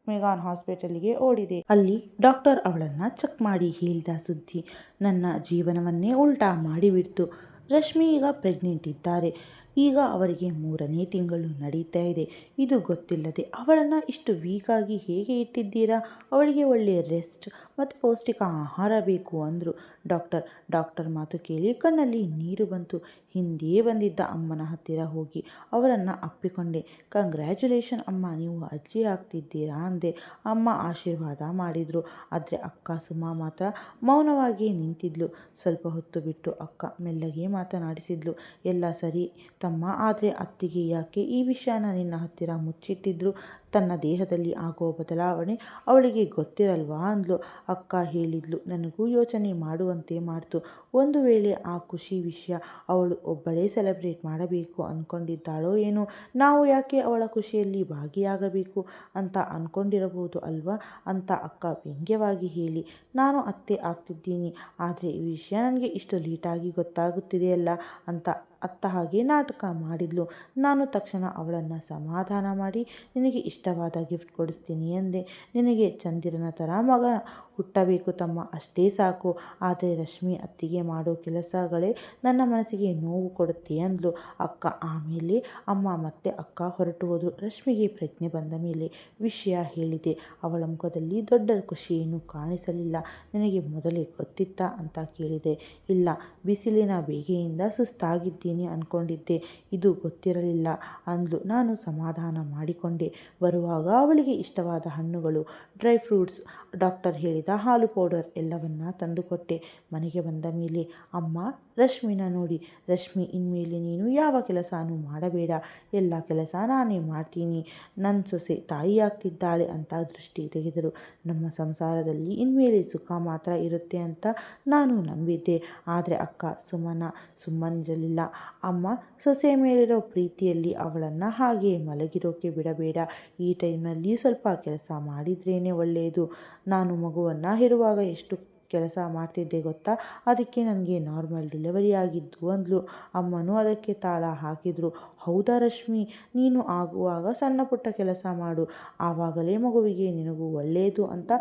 ಮೆಗಾನ್ ಹಾಸ್ಪಿಟಲ್ಗೆ ಓಡಿದೆ. ಅಲ್ಲಿ ಡಾಕ್ಟರ್ ಅವಳನ್ನು ಚೆಕ್ ಮಾಡಿ ಹೇಳಿದ ಸುದ್ದಿ ನನ್ನ ಜೀವನವನ್ನೇ ಉಲ್ಟಾ ಮಾಡಿಬಿಡ್ತು. ರಶ್ಮಿ ಈಗ ಪ್ರೆಗ್ನೆಂಟ್ ಇದ್ದಾರೆ. ಈಗ ಅವರಿಗೆ 3ನೇ ತಿಂಗಳು ನಡೀತಾ ಇದೆ. ಇದು ಗೊತ್ತಿಲ್ಲದೆ ಅವಳನ್ನು ಇಷ್ಟು ವೀಕಾಗಿ ಹೇಗೆ ಇಟ್ಟಿದ್ದೀರಾ? ಅವಳಿಗೆ ಒಳ್ಳೆಯ ರೆಸ್ಟ್ ಮತ್ತು ಪೌಷ್ಟಿಕ ಆಹಾರ ಬೇಕು ಅಂದರು ಡಾಕ್ಟರ್ ಮಾತು ಕೇಳಿ ಕಣ್ಣಲ್ಲಿ ನೀರು ಬಂತು. ಹಿಂದೆ ಬಂದಿದ್ದ ಅಮ್ಮನ ಹತ್ತಿರ ಹೋಗಿ ಅವರನ್ನು ಅಪ್ಪಿಕೊಂಡೆ. ಕಂಗ್ರ್ಯಾಚುಲೇಷನ್ ಅಮ್ಮ, ನೀವು ಅಜ್ಜಿ ಆಗ್ತಿದ್ದೀರಾ ಅಂದೆ. ಅಮ್ಮ ಆಶೀರ್ವಾದ ಮಾಡಿದರು. ಆದರೆ ಅಕ್ಕ ಸುಮಾ ಮಾತ್ರ ಮೌನವಾಗಿ ನಿಂತಿದ್ಲು. ಸ್ವಲ್ಪ ಹೊತ್ತು ಬಿಟ್ಟು ಅಕ್ಕ ಮೆಲ್ಲಗೆ ಮಾತನಾಡಿಸಿದ್ಲು. ಎಲ್ಲ ಸರಿ ತಮ್ಮ, ಆದರೆ ಅತ್ತಿಗೆ ಯಾಕೆ ಈ ವಿಷಯನ ನಿನ್ನ ಹತ್ತಿರ ಮುಚ್ಚಿಟ್ಟಿದ್ರು? ತನ್ನ ದೇಹದಲ್ಲಿ ಆಗೋ ಬದಲಾವಣೆ ಅವಳಿಗೆ ಗೊತ್ತಿರಲ್ವಾ ಅಂದ್ಲು. ಅಕ್ಕ ಹೇಳಿದ್ಲು. ನನಗೂ ಯೋಚನೆ ಮಾಡುವಂತೆ ಮಾಡ್ತು. ಒಂದು ವೇಳೆ ಆ ಖುಷಿ ವಿಷಯ ಅವಳು ಒಬ್ಬಳೇ ಸೆಲೆಬ್ರೇಟ್ ಮಾಡಬೇಕು ಅಂದ್ಕೊಂಡಿದ್ದಾಳೋ ಏನೋ. ನಾವು ಯಾಕೆ ಅವಳ ಖುಷಿಯಲ್ಲಿ ಭಾಗಿಯಾಗಬೇಕು ಅಂತ ಅಂದ್ಕೊಂಡಿರಬಹುದು ಅಲ್ವಾ ಅಂತ ಅಕ್ಕ ವ್ಯಂಗ್ಯವಾಗಿ ಹೇಳಿ, ನಾನು ಅತ್ತೆ ಆಗ್ತಿದ್ದೀನಿ, ಆದರೆ ಈ ವಿಷಯ ನನಗೆ ಇಷ್ಟು ಲೇಟಾಗಿ ಗೊತ್ತಾಗುತ್ತಿದೆಯಲ್ಲ ಅಂತ ಅತ್ತ ಹಾಗೆ ನಾಟಕ ಮಾಡಿದ್ಲು. ನಾನು ತಕ್ಷಣ ಅವಳನ್ನು ಸಮಾಧಾನ ಮಾಡಿ ನಿನಗೆ ಇಷ್ಟವಾದ ಗಿಫ್ಟ್ ಕೊಡಿಸ್ತೀನಿ ಎಂದೆ. ನಿನಗೆ ಚಂದಿರನ ಥರ ಮಗ ಹುಟ್ಟಬೇಕು ತಮ್ಮ, ಅಷ್ಟೇ ಸಾಕು. ಆದರೆ ರಶ್ಮಿ ಅತ್ತಿಗೆ ಮಾಡೋ ಕೆಲಸಗಳೇ ನನ್ನ ಮನಸ್ಸಿಗೆ ನೋವು ಕೊಡುತ್ತೆ ಅಂದ್ಲು ಅಕ್ಕ. ಆಮೇಲೆ ಅಮ್ಮ ಮತ್ತೆ ಅಕ್ಕ ಹೊರಟು ಹೋದರು. ರಶ್ಮಿಗೆ ಪ್ರಜ್ಞೆ ಬಂದ ಮೇಲೆ ವಿಷಯ ಹೇಳಿದೆ. ಅವಳ ಮುಖದಲ್ಲಿ ದೊಡ್ಡ ಖುಷಿಯೇನು ಕಾಣಿಸಲಿಲ್ಲ. ನಿನಗೆ ಮೊದಲೇ ಗೊತ್ತಿತ್ತಾ ಅಂತ ಕೇಳಿದೆ. ಇಲ್ಲ, ಬಿಸಿಲಿನ ಬೇಗೆಯಿಂದ ಸುಸ್ತಾಗಿದ್ದೀನಿ ಅಂದ್ಕೊಂಡಿದ್ದೆ, ಇದು ಗೊತ್ತಿರಲಿಲ್ಲ ಅಂದ್ಲು. ನಾನು ಸಮಾಧಾನ ಮಾಡಿಕೊಂಡೆ. ಬರುವಾಗ ಅವಳಿಗೆ ಇಷ್ಟವಾದ ಹಣ್ಣುಗಳು, ಡ್ರೈ ಫ್ರೂಟ್ಸ್, ಡಾಕ್ಟರ್ ಹೇಳಿದ ಹಾಲು ಪೌಡರ್ ಎಲ್ಲವನ್ನ ತಂದುಕೊಟ್ಟೆ. ಮನೆಗೆ ಬಂದ ಮೇಲೆ ಅಮ್ಮ ರಶ್ಮಿನ ನೋಡಿ, ರಶ್ಮಿ ಇನ್ಮೇಲೆ ನೀನು ಯಾವ ಕೆಲಸನೂ ಮಾಡಬೇಡ, ಎಲ್ಲ ಕೆಲಸ ನಾನೇ ಮಾಡ್ತೀನಿ, ನನ್ನ ಸೊಸೆ ತಾಯಿಯಾಗ್ತಿದ್ದಾಳೆ ಅಂತ ದೃಷ್ಟಿ ತೆಗೆದರು. ನಮ್ಮ ಸಂಸಾರದಲ್ಲಿ ಇನ್ಮೇಲೆ ಸುಖ ಮಾತ್ರ ಇರುತ್ತೆ ಅಂತ ನಾನು ನಂಬಿದ್ದೆ. ಆದರೆ ಅಕ್ಕ ಸುಮ್ಮನಿರಲಿಲ್ಲ. ಅಮ್ಮ ಸೊಸೆ ಮೇಲಿರೋ ಪ್ರೀತಿಯಲ್ಲಿ ಅವಳನ್ನು ಹಾಗೆ ಮಲಗಿರೋಕೆ ಬಿಡಬೇಡ, ಈ ಟೈಮ್ನಲ್ಲಿ ಸ್ವಲ್ಪ ಕೆಲಸ ಮಾಡಿದ್ರೇ ಒಳ್ಳೆಯದು. ನಾನು ಮಗುವನ್ನು ಹೆರುವಾಗ ಎಷ್ಟು ಕೆಲಸ ಮಾಡ್ತಿದ್ದೆ ಗೊತ್ತಾ? ಅದಕ್ಕೆ ನನಗೆ ನಾರ್ಮಲ್ ಡೆಲಿವರಿ ಆಗಿದ್ದು ಅಂದ್ಲು. ಅಮ್ಮನೂ ಅದಕ್ಕೆ ತಾಳ ಹಾಕಿದ್ರು. ಹೌದಾ ರಶ್ಮಿ, ನೀನು ಆಗುವಾಗ ಸಣ್ಣ ಪುಟ್ಟ ಕೆಲಸ ಮಾಡು, ಆವಾಗಲೇ ಮಗುವಿಗೆ ನಿನಗೂ ಒಳ್ಳೆಯದು ಅಂತ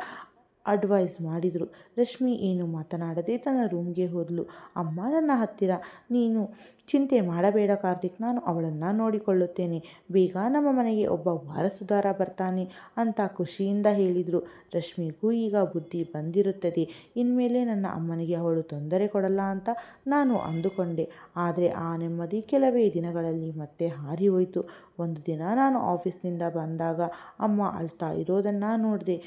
ಅಡ್ವೈಸ್ ಮಾಡಿದರು. ರಶ್ಮಿ ಏನು ಮಾತನಾಡದೆ ತನ್ನ ರೂಮ್ಗೆ ಹೋದಳು. ಅಮ್ಮ ನನ್ನ ಹತ್ತಿರ, ನೀನು ಚಿಂತೆ ಮಾಡಬೇಡ ಕಾರ್ತಿಕ್, ನಾನು ಅವಳನ್ನು ನೋಡಿಕೊಳ್ಳುತ್ತೇನೆ. ಬೇಗ ನಮ್ಮ ಮನೆಗೆ ಒಬ್ಬ ವಾರಸುದಾರ ಬರ್ತಾನೆ ಅಂತ ಖುಷಿಯಿಂದ ಹೇಳಿದರು. ರಶ್ಮಿಗೂ ಈಗ ಬುದ್ಧಿ ಬಂದಿರುತ್ತದೆ. ಇನ್ಮೇಲೆ ನನ್ನ ಅಮ್ಮನಿಗೆ ಅವಳು ತೊಂದರೆ ಕೊಡಲ್ಲ ಅಂತ ನಾನು ಅಂದುಕೊಂಡೆ. ಆದರೆ ಆ ನೆಮ್ಮದಿ ಕೆಲವೇ ದಿನಗಳಲ್ಲಿ ಮತ್ತೆ ಹಾರಿ ಹೋಯಿತು. ಒಂದು ದಿನ ನಾನು ಆಫೀಸ್ನಿಂದ ಬಂದಾಗ ಅಮ್ಮ ಅಳ್ತಾ ಇರೋದನ್ನು ನೋಡಿದೆ.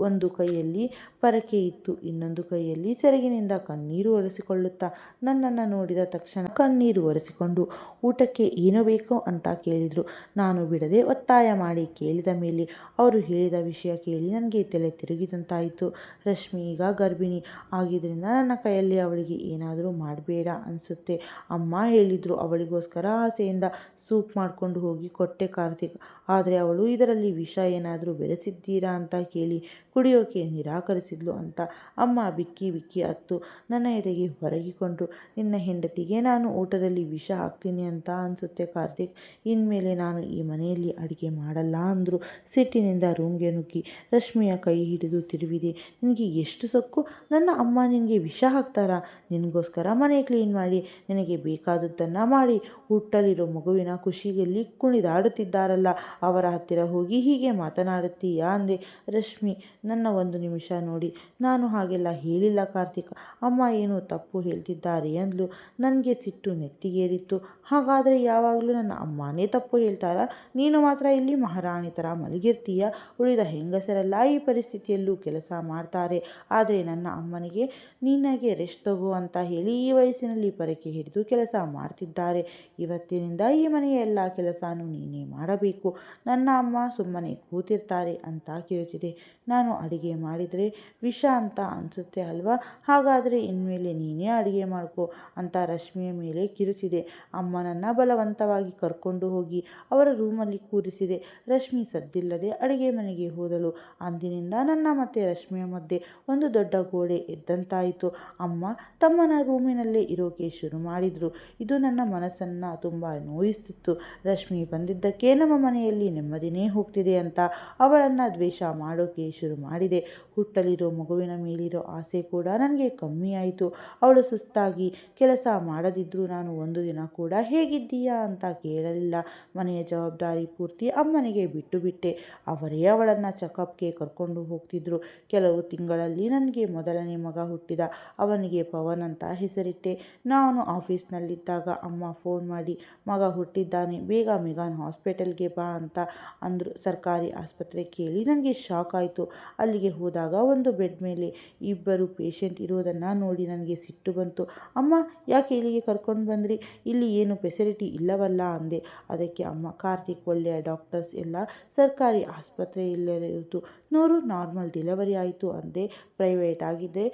ಒಂದು ಕೈಯಲ್ಲಿ ಪರಕೆ ಇತ್ತು, ಇನ್ನೊಂದು ಕೈಯಲ್ಲಿ ಸೆರಗಿನಿಂದ ಕಣ್ಣೀರು ಒರೆಸಿಕೊಳ್ಳುತ್ತಾ ನನ್ನನ್ನು ನೋಡಿದ ತಕ್ಷಣ ಕಣ್ಣೀರು ಒರೆಸಿಕೊಂಡು ಊಟಕ್ಕೆ ಏನು ಬೇಕು ಅಂತ ಕೇಳಿದರು. ನಾನು ಬಿಡದೆ ಒತ್ತಾಯ ಮಾಡಿ ಕೇಳಿದ ಮೇಲೆ ಅವರು ಹೇಳಿದ ವಿಷಯ ಕೇಳಿ ನನಗೆ ತಲೆ ತಿರುಗಿದಂತಾಯಿತು. ರಶ್ಮಿ ಈಗ ಗರ್ಭಿಣಿ ಆಗಿದ್ದರಿಂದ ನನ್ನ ಕೈಯಲ್ಲಿ ಅವಳಿಗೆ ಏನಾದರೂ ಮಾಡಬೇಡ ಅನಿಸುತ್ತೆ. ಅಮ್ಮ ಹೇಳಿದರು. ಅವಳಿಗೋಸ್ಕರ ಆಸೆಯಿಂದ ಸೂಪ್ ಮಾಡಿಕೊಂಡು ಹೋಗಿ ಕೊಟ್ಟೆ ಕಾರ್ತಿಕ್. ಆದರೆ ಅವಳು ಇದರಲ್ಲಿ ವಿಷ ಏನಾದರೂ ಬೆರೆಸಿದ್ದೀರಾ ಅಂತ ಕೇಳಿ ಕುಡಿಯೋಕೆ ನಿರಾಕರಿಸಿದ್ಲು ಅಂತ ಅಮ್ಮ ಬಿಕ್ಕಿ ಬಿಕ್ಕಿ ಅತ್ತು ನನ್ನ ಎದೆಗೆ ಹೊರಗಿಕೊಂಡ್ರು. ನಿನ್ನ ಹೆಂಡತಿಗೆ ನಾನು ಊಟದಲ್ಲಿ ವಿಷ ಹಾಕ್ತೀನಿ ಅಂತ ಅನಿಸುತ್ತೆ ಕಾರ್ತಿಕ್. ಇನ್ಮೇಲೆ ನಾನು ಈ ಮನೆಯಲ್ಲಿ ಅಡುಗೆ ಮಾಡಲ್ಲ ಅಂದರು. ಸಿಟ್ಟಿನಿಂದ ರೂಮ್ಗೆ ನುಗ್ಗಿ ರಶ್ಮಿಯ ಕೈ ಹಿಡಿದು ತಿರುವಿದೆ. ನಿನಗೆ ಎಷ್ಟು ಸೊಕ್ಕು? ನನ್ನ ಅಮ್ಮ ನಿನಗೆ ವಿಷ ಹಾಕ್ತಾರಾ? ನಿನಗೋಸ್ಕರ ಮನೆ ಕ್ಲೀನ್ ಮಾಡಿ ನಿನಗೆ ಬೇಕಾದದ್ದನ್ನು ಮಾಡಿ ಹುಟ್ಟಲಿರೋ ಮಗುವಿನ ಖುಷಿಯಲ್ಲಿ ಕುಣಿದಾಡುತ್ತಿದ್ದಾರಲ್ಲ, ಅವರ ಹತ್ತಿರ ಹೋಗಿ ಹೀಗೆ ಮಾತನಾಡುತ್ತೀಯಾ ಅಂದೆ. ರಶ್ಮಿ ನನ್ನ ಒಂದು ನಿಮಿಷ ನೋಡಿ, ನಾನು ಹಾಗೆಲ್ಲ ಹೇಳಿಲ್ಲ ಕಾರ್ತಿಕ್. ಅಮ್ಮ ಏನು ತಪ್ಪು ಹೇಳ್ತಿದ್ದಾರೆ ಅಂದ್ಲು. ನನಗೆ ಸಿಟ್ಟು ನೆತ್ತಿಗೇರಿತ್ತು. ಹಾಗಾದರೆ ಯಾವಾಗಲೂ ನನ್ನ ಅಮ್ಮನೇ ತಪ್ಪು ಹೇಳ್ತಾರಾ? ನೀನು ಮಾತ್ರ ಇಲ್ಲಿ ಮಹಾರಾಣಿ ಥರ ಮಲಗಿರ್ತೀಯ. ಉಳಿದ ಹೆಂಗಸರೆಲ್ಲ ಈ ಪರಿಸ್ಥಿತಿಯಲ್ಲೂ ಕೆಲಸ ಮಾಡ್ತಾರೆ. ಆದರೆ ನನ್ನ ಅಮ್ಮನಿಗೆ ನಿನಗೆ ರೆಸ್ಟ್ ತಗೋ ಅಂತ ಹೇಳಿ ಈ ವಯಸ್ಸಿನಲ್ಲಿ ಪರಕೆ ಹಿಡಿದು ಕೆಲಸ ಮಾಡ್ತಿದ್ದಾರೆ. ಇವತ್ತಿನಿಂದ ಈ ಮನೆಯ ಎಲ್ಲ ಕೆಲಸನೂ ನೀನೇ ಮಾಡಬೇಕು. ನನ್ನ ಅಮ್ಮ ಸುಮ್ಮನೆ ಕೂತಿರ್ತಾರೆ ಅಂತ ಕಿರುಚಿದೆ. ನಾನು ಅಡುಗೆ ಮಾಡಿದರೆ ವಿಷ ಅಂತ ಅನಿಸುತ್ತೆ ಅಲ್ವಾ? ಹಾಗಾದರೆ ಇನ್ಮೇಲೆ ನೀನೇ ಅಡುಗೆ ಮಾಡ್ಕೊ ಅಂತ ರಶ್ಮಿಯ ಮೇಲೆ ಕಿರುಚಿದೆ. ಅಮ್ಮನನ್ನು ಬಲವಂತವಾಗಿ ಕರ್ಕೊಂಡು ಹೋಗಿ ಅವರ ರೂಮಲ್ಲಿ ಕೂರಿಸಿದೆ. ರಶ್ಮಿ ಸದ್ದಿಲ್ಲದೆ ಅಡುಗೆ ಮನೆಗೆ ಹೋದಳು. ಅಂದಿನಿಂದ ನನ್ನ ಮತ್ತು ರಶ್ಮಿಯ ಮಧ್ಯೆ ಒಂದು ದೊಡ್ಡ ಗೋಡೆ ಎದ್ದಂತಾಯಿತು. ಅಮ್ಮ ತಮ್ಮನ ರೂಮಿನಲ್ಲೇ ಇರೋಕೆ ಶುರು ಮಾಡಿದರು. ಇದು ನನ್ನ ಮನಸ್ಸನ್ನು ತುಂಬ ನೋಯಿಸ್ತಿತ್ತು. ರಶ್ಮಿ ಬಂದಿದ್ದಕ್ಕೆ ನಮ್ಮ ಮನೆಯಲ್ಲಿ ನೆಮ್ಮದಿನೇ ಹೋಗ್ತಿದೆ ಅಂತ ಅವಳನ್ನು ದ್ವೇಷ ಮಾಡೋಕೆ ಶುರು ಮಾಡಿದೆ. ಹುಟ್ಟಲಿರೋ ಮಗುವಿನ ಮೇಲಿರೋ ಆಸೆ ಕೂಡ ನನಗೆ ಕಮ್ಮಿ ಆಯಿತು. ಅವಳು ಸುಸ್ತಾಗಿ ಕೆಲಸ ಮಾಡದಿದ್ದರೂ ನಾನು ಒಂದು ದಿನ ಕೂಡ ಹೇಗಿದ್ದೀಯಾ ಅಂತ ಕೇಳಲಿಲ್ಲ. ಮನೆಯ ಜವಾಬ್ದಾರಿ ಪೂರ್ತಿ ಅಮ್ಮನಿಗೆ ಬಿಟ್ಟು ಬಿಟ್ಟೆ. ಅವರೇ ಅವಳನ್ನು ಚೆಕಪ್ಗೆ ಕರ್ಕೊಂಡು ಹೋಗ್ತಿದ್ರು. ಕೆಲವು ತಿಂಗಳಲ್ಲಿ ನನಗೆ ಮೊದಲನೇ ಮಗ ಹುಟ್ಟಿದ. ಅವನಿಗೆ ಪವನ್ ಅಂತ ಹೆಸರಿಟ್ಟೆ. ನಾನು ಆಫೀಸ್ನಲ್ಲಿದ್ದಾಗ ಅಮ್ಮ ಫೋನ್ ಮಾಡಿ ಮಗ ಹುಟ್ಟಿದ್ದಾನೆ, ಬೇಗ ಮೆಗಾನ್ ಹಾಸ್ಪಿಟಲ್ಗೆ ಬಾ ಅಂತ ಅಂದರು. ಸರ್ಕಾರಿ ಆಸ್ಪತ್ರೆ ಕೇಳಿ ನನಗೆ ಶಾಕ್ ಆಯಿತು. ಅಲ್ಲಿಗೆ ಹೋದಾಗ ಒಂದು ಬೆಡ್ ಮೇಲೆ ಇಬ್ಬರು ಪೇಷಂಟ್ ಇರೋದನ್ನು ನೋಡಿ ನನಗೆ ಸಿಟ್ಟು ಬಂತು. ಅಮ್ಮ ಯಾಕೆ ಇಲ್ಲಿಗೆ ಕರ್ಕೊಂಡು ಬಂದ್ರಿ? ಇಲ್ಲಿ ಏನು ಫೆಸಿಲಿಟಿ ಇಲ್ಲವಲ್ಲ ಅಂದೆ. ಅದಕ್ಕೆ ಅಮ್ಮ, ಕಾರ್ತಿಕ್ ಒಳ್ಳೆಯ ಡಾಕ್ಟರ್ಸ್ ಎಲ್ಲ ಸರ್ಕಾರಿ ಆಸ್ಪತ್ರೆಯಲ್ಲಿರೋದು, 100 ನಾರ್ಮಲ್ ಡೆಲಿವರಿ ಆಯಿತು ಅಂದೆ. ಪ್ರೈವೇಟ್ ಆಗಿದ್ದರೆ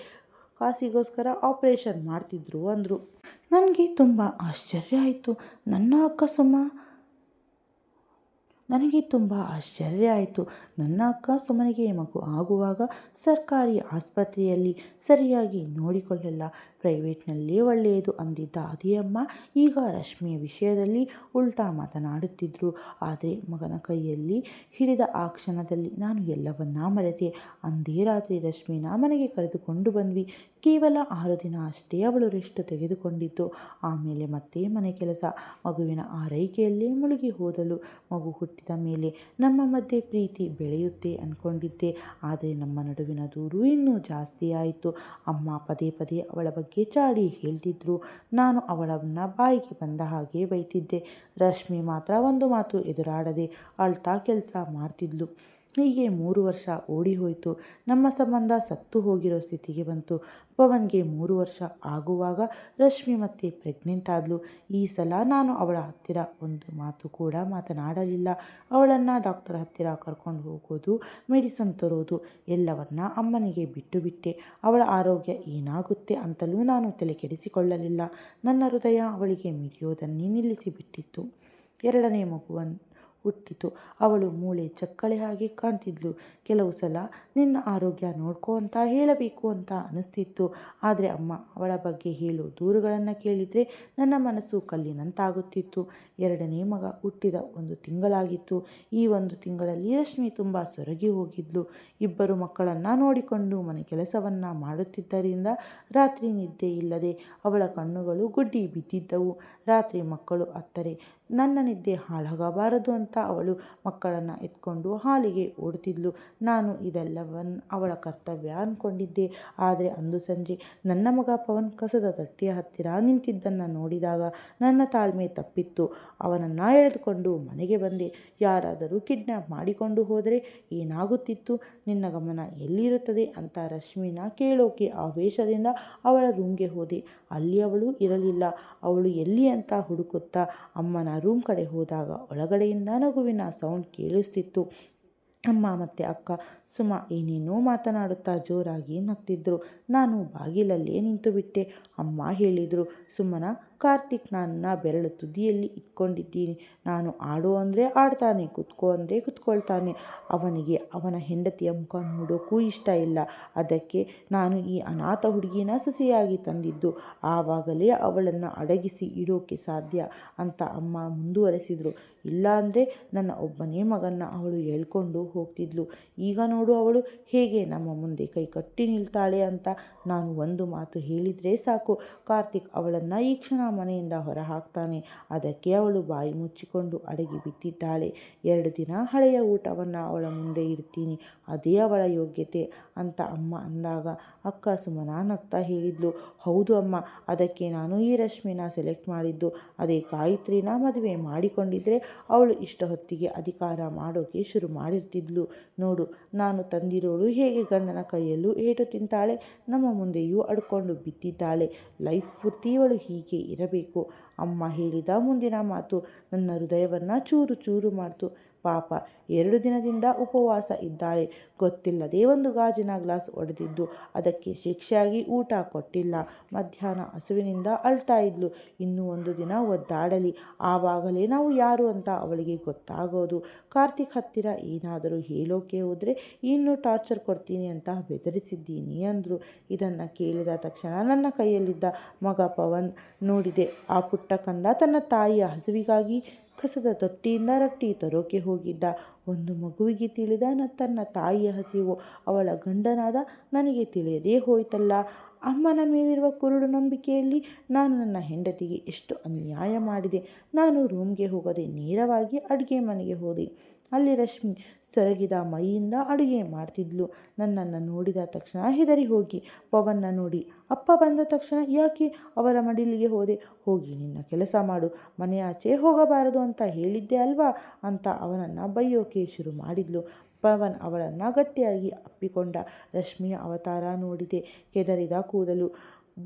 ಕಾಸಿಗೋಸ್ಕರ ಆಪರೇಷನ್ ಮಾಡ್ತಿದ್ರು ಅಂದರು. ನನಗೆ ತುಂಬ ಆಶ್ಚರ್ಯ ಆಯಿತು. ನನ್ನ ಅಕ್ಕ ಸುಮನಿಗೆ ಮಗು ಆಗುವಾಗ ಸರ್ಕಾರಿ ಆಸ್ಪತ್ರೆಯಲ್ಲಿ ಸರಿಯಾಗಿ ನೋಡಿಕೊಳ್ಳಲ್ಲ, ಪ್ರೈವೇಟ್ನಲ್ಲೇ ಒಳ್ಳೆಯದು ಅಂದಿದ್ದ ಅದೇ ಅಮ್ಮ ಈಗ ರಶ್ಮಿಯ ವಿಷಯದಲ್ಲಿ ಉಲ್ಟಾ ಮಾತನಾಡುತ್ತಿದ್ದರು. ಆದರೆ ಮಗನ ಕೈಯಲ್ಲಿ ಹಿಡಿದ ಆ ಕ್ಷಣದಲ್ಲಿ ನಾನು ಎಲ್ಲವನ್ನ ಮರೆತೆ. ಅಂದೇ ರಾತ್ರಿ ರಶ್ಮಿನ ಮನೆಗೆ ಕರೆದುಕೊಂಡು ಬಂದ್ವಿ. ಕೇವಲ 6 ದಿನ ಅಷ್ಟೇ ಅವಳು ರೆಸ್ಟ್ ತೆಗೆದುಕೊಂಡಿದ್ದು. ಆಮೇಲೆ ಮತ್ತೆ ಮನೆ ಕೆಲಸ, ಮಗುವಿನ ಆರೈಕೆಯಲ್ಲೇ ಮುಳುಗಿ ಹೋದಳು. ಮಗು ಹುಟ್ಟಿದ ಮೇಲೆ ನಮ್ಮ ಮಧ್ಯೆ ಪ್ರೀತಿ ಬೆಳೆಯುತ್ತೆ ಅಂದ್ಕೊಂಡಿದ್ದೆ. ಆದರೆ ನಮ್ಮ ನಡುವಿನ ದೂರು ಇನ್ನೂ ಜಾಸ್ತಿ ಆಯಿತು. ಅಮ್ಮ ಪದೇ ಪದೇ ಅವಳ ಬಗ್ಗೆ ಚಾಡಿ ಹೇಳ್ತಿದ್ರು. ನಾನು ಅವಳನ್ನು ಬಾಯಿಗೆ ಬಂದ ಹಾಗೆ ಬೈತಿದ್ದೆ. ರಶ್ಮಿ ಮಾತ್ರ ಒಂದು ಮಾತು ಎದುರಾಡದೆ ಅಳ್ತಾ ಕೆಲಸ ಮಾಡ್ತಿದ್ಲು. ಹೀಗೆ 3 ವರ್ಷ ಓಡಿ ಹೋಯಿತು. ನಮ್ಮ ಸಂಬಂಧ ಸತ್ತು ಹೋಗಿರೋ ಸ್ಥಿತಿಗೆ ಬಂತು. ಪವನ್ಗೆ 3 ವರ್ಷ ಆಗುವಾಗ ರಶ್ಮಿ ಮತ್ತೆ ಪ್ರೆಗ್ನೆಂಟ್ ಆದಳು. ಈ ಸಲ ನಾನು ಅವಳ ಹತ್ತಿರ ಒಂದು ಮಾತು ಕೂಡ ಮಾತನಾಡಲಿಲ್ಲ. ಅವಳನ್ನು ಡಾಕ್ಟರ್ ಹತ್ತಿರ ಕರ್ಕೊಂಡು ಹೋಗೋದು, ಮೆಡಿಸನ್ ತರೋದು ಎಲ್ಲವನ್ನ ಅಮ್ಮನಿಗೆ ಬಿಟ್ಟು ಬಿಟ್ಟೆ. ಅವಳ ಆರೋಗ್ಯ ಏನಾಗುತ್ತೆ ಅಂತಲೂ ನಾನು ತಲೆ ಕೆಡಿಸಿಕೊಳ್ಳಲಿಲ್ಲ. ನನ್ನ ಹೃದಯ ಅವಳಿಗೆ ಮಿಡಿಯೋದನ್ನೇ ನಿಲ್ಲಿಸಿಬಿಟ್ಟಿತ್ತು. 2ನೇ ಮಗುವನ್ನು ಹುಟ್ಟಿತು. ಅವಳು ಮೂಳೆ ಚಕ್ಕಳೆ ಹಾಗೆ ಕಾಣ್ತಿದ್ಲು. ಕೆಲವು ಸಲ ನಿನ್ನ ಆರೋಗ್ಯ ನೋಡ್ಕೋ ಅಂತ ಹೇಳಬೇಕು ಅಂತ ಅನಿಸ್ತಿತ್ತು. ಆದರೆ ಅಮ್ಮ ಅವಳ ಬಗ್ಗೆ ಹೇಳೋ ದೂರುಗಳನ್ನು ಕೇಳಿದರೆ ನನ್ನ ಮನಸ್ಸು ಕಲ್ಲಿನಂತಾಗುತ್ತಿತ್ತು. 2ನೇ ಮಗ ಹುಟ್ಟಿದ 1 ತಿಂಗಳಾಗಿತ್ತು. ಈ 1 ತಿಂಗಳಲ್ಲಿ ರಶ್ಮಿ ತುಂಬ ಸೊರಗಿ ಹೋಗಿದ್ಲು. 2 ಮಕ್ಕಳನ್ನು ನೋಡಿಕೊಂಡು ಮನೆ ಕೆಲಸವನ್ನು ಮಾಡುತ್ತಿದ್ದರಿಂದ ರಾತ್ರಿ ನಿದ್ದೆ ಇಲ್ಲದೆ ಅವಳ ಕಣ್ಣುಗಳು ಗುಡ್ಡಿ ಬಿದ್ದಿದ್ದವು. ರಾತ್ರಿ ಮಕ್ಕಳು ಅತ್ತರೆ ನನ್ನ ನಿದ್ದೆ ಹಾಳಾಗಬಾರದು ಅಂತ ಅವಳು ಮಕ್ಕಳನ್ನು ಎತ್ಕೊಂಡು ಹಾಲಿಗೆ ಓಡುತ್ತಿದ್ಲು. ನಾನು ಇದೆಲ್ಲವನ್ನು ಅವಳ ಕರ್ತವ್ಯ ಅಂದ್ಕೊಂಡಿದ್ದೆ. ಆದರೆ ಅಂದು ಸಂಜೆ ನನ್ನ ಮಗ ಪವನ್ ಕಸದ ತೊಟ್ಟಿಯ ಹತ್ತಿರ ನಿಂತಿದ್ದನ್ನು ನೋಡಿದಾಗ ನನ್ನ ತಾಳ್ಮೆ ತಪ್ಪಿತ್ತು. ಅವನನ್ನು ಎಳೆದುಕೊಂಡು ಮನೆಗೆ ಬಂದೆ. ಯಾರಾದರೂ ಕಿಡ್ನ್ಯಾಪ್ ಮಾಡಿಕೊಂಡು ಹೋದರೆ ಏನಾಗುತ್ತಿತ್ತು? ನಿನ್ನ ಗಮನ ಎಲ್ಲಿರುತ್ತದೆ ಅಂತ ರಶ್ಮಿನ ಕೇಳೋಕೆ ಆವೇಶದಿಂದ ಅವಳ ರೂಮ್ಗೆ ಹೋದೆ. ಅಲ್ಲಿ ಅವಳು ಇರಲಿಲ್ಲ. ಅವಳು ಎಲ್ಲಿ ಅಂತ ಹುಡುಕುತ್ತಾ ಅಮ್ಮನ ರೂಮ್ ಕಡೆ ಹೋದಾಗ ಒಳಗಡೆಯಿಂದ ನಗುವಿನ ಸೌಂಡ್ ಕೇಳಿಸ್ತಿತ್ತು. ಅಮ್ಮ ಮತ್ತು ಅಕ್ಕ ಸುಮ ಏನೇನೋ ಮಾತನಾಡುತ್ತಾ ಜೋರಾಗಿ ನಗ್ತಿದ್ರು. ನಾನು ಬಾಗಿಲಲ್ಲೇ ನಿಂತುಬಿಟ್ಟೆ. ಅಮ್ಮ ಹೇಳಿದರು, ಸುಮ್ಮನ, ಕಾರ್ತಿಕ್ ನನ್ನ ಬೆರಳು ತುದಿಯಲ್ಲಿ ಇಟ್ಕೊಂಡಿದ್ದೀನಿ. ನಾನು ಆಡು ಅಂದರೆ ಆಡ್ತಾನೆ, ಕುತ್ಕೋ ಅಂದರೆ ಕುತ್ಕೊಳ್ತಾನೆ. ಅವನಿಗೆ ಅವನ ಹೆಂಡತಿಯ ಮುಖ ನೋಡೋಕ್ಕೂ ಇಷ್ಟ ಇಲ್ಲ. ಅದಕ್ಕೆ ನಾನು ಈ ಅನಾಥ ಹುಡುಗಿನ ಸೊಸೆಯಾಗಿ ತಂದಿದ್ದು. ಆವಾಗಲೇ ಅವಳನ್ನು ಅಡಗಿಸಿ ಇಡೋಕೆ ಸಾಧ್ಯ ಅಂತ ಅಮ್ಮ ಮುಂದುವರೆಸಿದರು. ಇಲ್ಲ ಅಂದರೆ ನನ್ನ ಒಬ್ಬನೇ ಮಗನ್ನ ಅವಳು ಹೇಳ್ಕೊಂಡು ಹೋಗ್ತಿದ್ಲು. ಈಗ ನೋಡು ಅವಳು ಹೇಗೆ ನಮ್ಮ ಮುಂದೆ ಕೈ ಕಟ್ಟಿ ನಿಲ್ತಾಳೆ ಅಂತ. ನಾನು ಒಂದು ಮಾತು ಹೇಳಿದರೆ ಸಾಕು, ಕಾರ್ತಿಕ್ ಅವಳನ್ನು ಈ ಕ್ಷಣ ಮನೆಯಿಂದ ಹೊರ ಹಾಕ್ತಾನೆ. ಅದಕ್ಕೆ ಅವಳು ಬಾಯಿ ಮುಚ್ಚಿಕೊಂಡು ಅಡಗಿ ಬಿಟ್ಟಿದ್ದಾಳೆ. 2 ದಿನ ಹಳೆಯ ಊಟವನ್ನು ಅವಳ ಮುಂದೆ ಇಡ್ತೀನಿ, ಅದೇ ಅವಳ ಯೋಗ್ಯತೆ ಅಂತ ಅಮ್ಮ ಅಂದಾಗ ಅಕ್ಕ ಸುಮನ ನಗ್ತಾ ಹೇಳಿದ್ಲು, ಹೌದು ಅಮ್ಮ, ಅದಕ್ಕೆ ನಾನು ಈ ರಶ್ಮಿನ ಸೆಲೆಕ್ಟ್ ಮಾಡಿದ್ದು. ಅದೇ ಗಾಯತ್ರಿನ ಮದುವೆ ಮಾಡಿಕೊಂಡಿದ್ರೆ ಅವಳು ಇಷ್ಟ ಹೊತ್ತಿಗೆ ಅಧಿಕಾರ ಮಾಡೋಕೆ ಶುರು ಮಾಡಿರ್ತಿದ್ಲು. ನೋಡು, ನಾನು ತಂದಿರೋಳು ಹೇಗೆ ಗಂಡನ ಕೈಯಲ್ಲೂ ಏಟು ತಿಂತಾಳೆ, ನಮ್ಮ ಮುಂದೆಯೂ ಅಡ್ಕೊಂಡು ಬಿದ್ದಿದ್ದಾಳೆ. ಲೈಫ್ ಪೂರ್ತಿ ಇವಳು ಹೀಗೆ ಇರಬೇಕು. ಅಮ್ಮ ಹೇಳಿದ ಮುಂದಿನ ಮಾತು ನನ್ನ ಹೃದಯವನ್ನು ಚೂರು ಚೂರು ಮಾಡ್ತು. ಪಾಪ 2 ದಿನದಿಂದ ಉಪವಾಸ ಇದ್ದಾಳೆ. ಗೊತ್ತಿಲ್ಲದೆ 1 ಗಾಜಿನ ಗ್ಲಾಸ್ ಒಡೆದಿದ್ದು, ಅದಕ್ಕೆ ಶಿಕ್ಷೆಯಾಗಿ ಊಟ ಕೊಟ್ಟಿಲ್ಲ. ಮಧ್ಯಾಹ್ನ ಹಸುವಿನಿಂದ ಅಳ್ತಾ ಇದ್ಲು. ಇನ್ನೂ 1 ದಿನ ಒದ್ದಾಡಲಿ, ಆವಾಗಲೇ ನಾವು ಯಾರು ಅಂತ ಅವಳಿಗೆ ಗೊತ್ತಾಗೋದು. ಕಾರ್ತಿಕ್ ಹತ್ತಿರ ಏನಾದರೂ ಹೇಳೋಕೆ ಹೋದರೆ ಇನ್ನೂ ಟಾರ್ಚರ್ ಕೊಡ್ತೀನಿ ಅಂತ ಬೆದರಿಸಿದ್ದೀನಿ ಅಂದರು. ಇದನ್ನು ಕೇಳಿದ ತಕ್ಷಣ ನನ್ನ ಕೈಯಲ್ಲಿದ್ದ ಮಗ ಪವನ್ ನೋಡಿದೆ. ಆ ಪುಟ್ಟ ಕಂದ ತನ್ನ ತಾಯಿಯ ಹಸುವಿಗಾಗಿ ಕಸದ ತೊಟ್ಟಿಯಿಂದ ರೊಟ್ಟಿ ತರೋಕೆ ಹೋಗಿದ್ದ. ಒಂದು ಮಗುವಿಗೆ ತಿಳಿದ ತನ್ನ ತಾಯಿಯ ಹಸಿವು ಅವಳ ಗಂಡನಾದ ನನಗೆ ತಿಳಿಯದೇ ಹೋಯ್ತಲ್ಲ. ಅಮ್ಮನ ಮೇಲಿರುವ ಕುರುಡು ನಂಬಿಕೆಯಲ್ಲಿ ನಾನು ನನ್ನ ಹೆಂಡತಿಗೆ ಎಷ್ಟು ಅನ್ಯಾಯ ಮಾಡಿದೆ. ನಾನು ರೂಮ್ಗೆ ಹೋಗದೆ ನೇರವಾಗಿ ಅಡುಗೆ ಮನೆಗೆ ಹೋದೆ. ಅಲ್ಲಿ ರಶ್ಮಿ ಸೊರಗಿದ ಮೈಯಿಂದ ಅಡುಗೆ ಮಾಡ್ತಿದ್ಲು. ನನ್ನನ್ನು ನೋಡಿದ ತಕ್ಷಣ ಹೆದರಿ ಹೋಗಿ ಪವನ್ನ ನೋಡಿ, ಅಪ್ಪ ಬಂದ ತಕ್ಷಣ ಯಾಕೆ ಅವರ ಮಡಿಲಿಗೆ ಹೋದೆ? ಹೋಗಿ ನಿನ್ನ ಕೆಲಸ ಮಾಡು, ಮನೆ ಆಚೆ ಹೋಗಬಾರದು ಅಂತ ಹೇಳಿದ್ದೆ ಅಲ್ವಾ ಅಂತ ಅವನನ್ನು ಬೈಯೋಕೆ ಶುರು ಮಾಡಿದ್ಲು. ಪವನ್ ಅವಳನ್ನು ಗಟ್ಟಿಯಾಗಿ ಅಪ್ಪಿಕೊಂಡ. ರಶ್ಮಿಯ ಅವತಾರ ನೋಡಿದೆ. ಕೆದರಿದ ಕೂದಲು,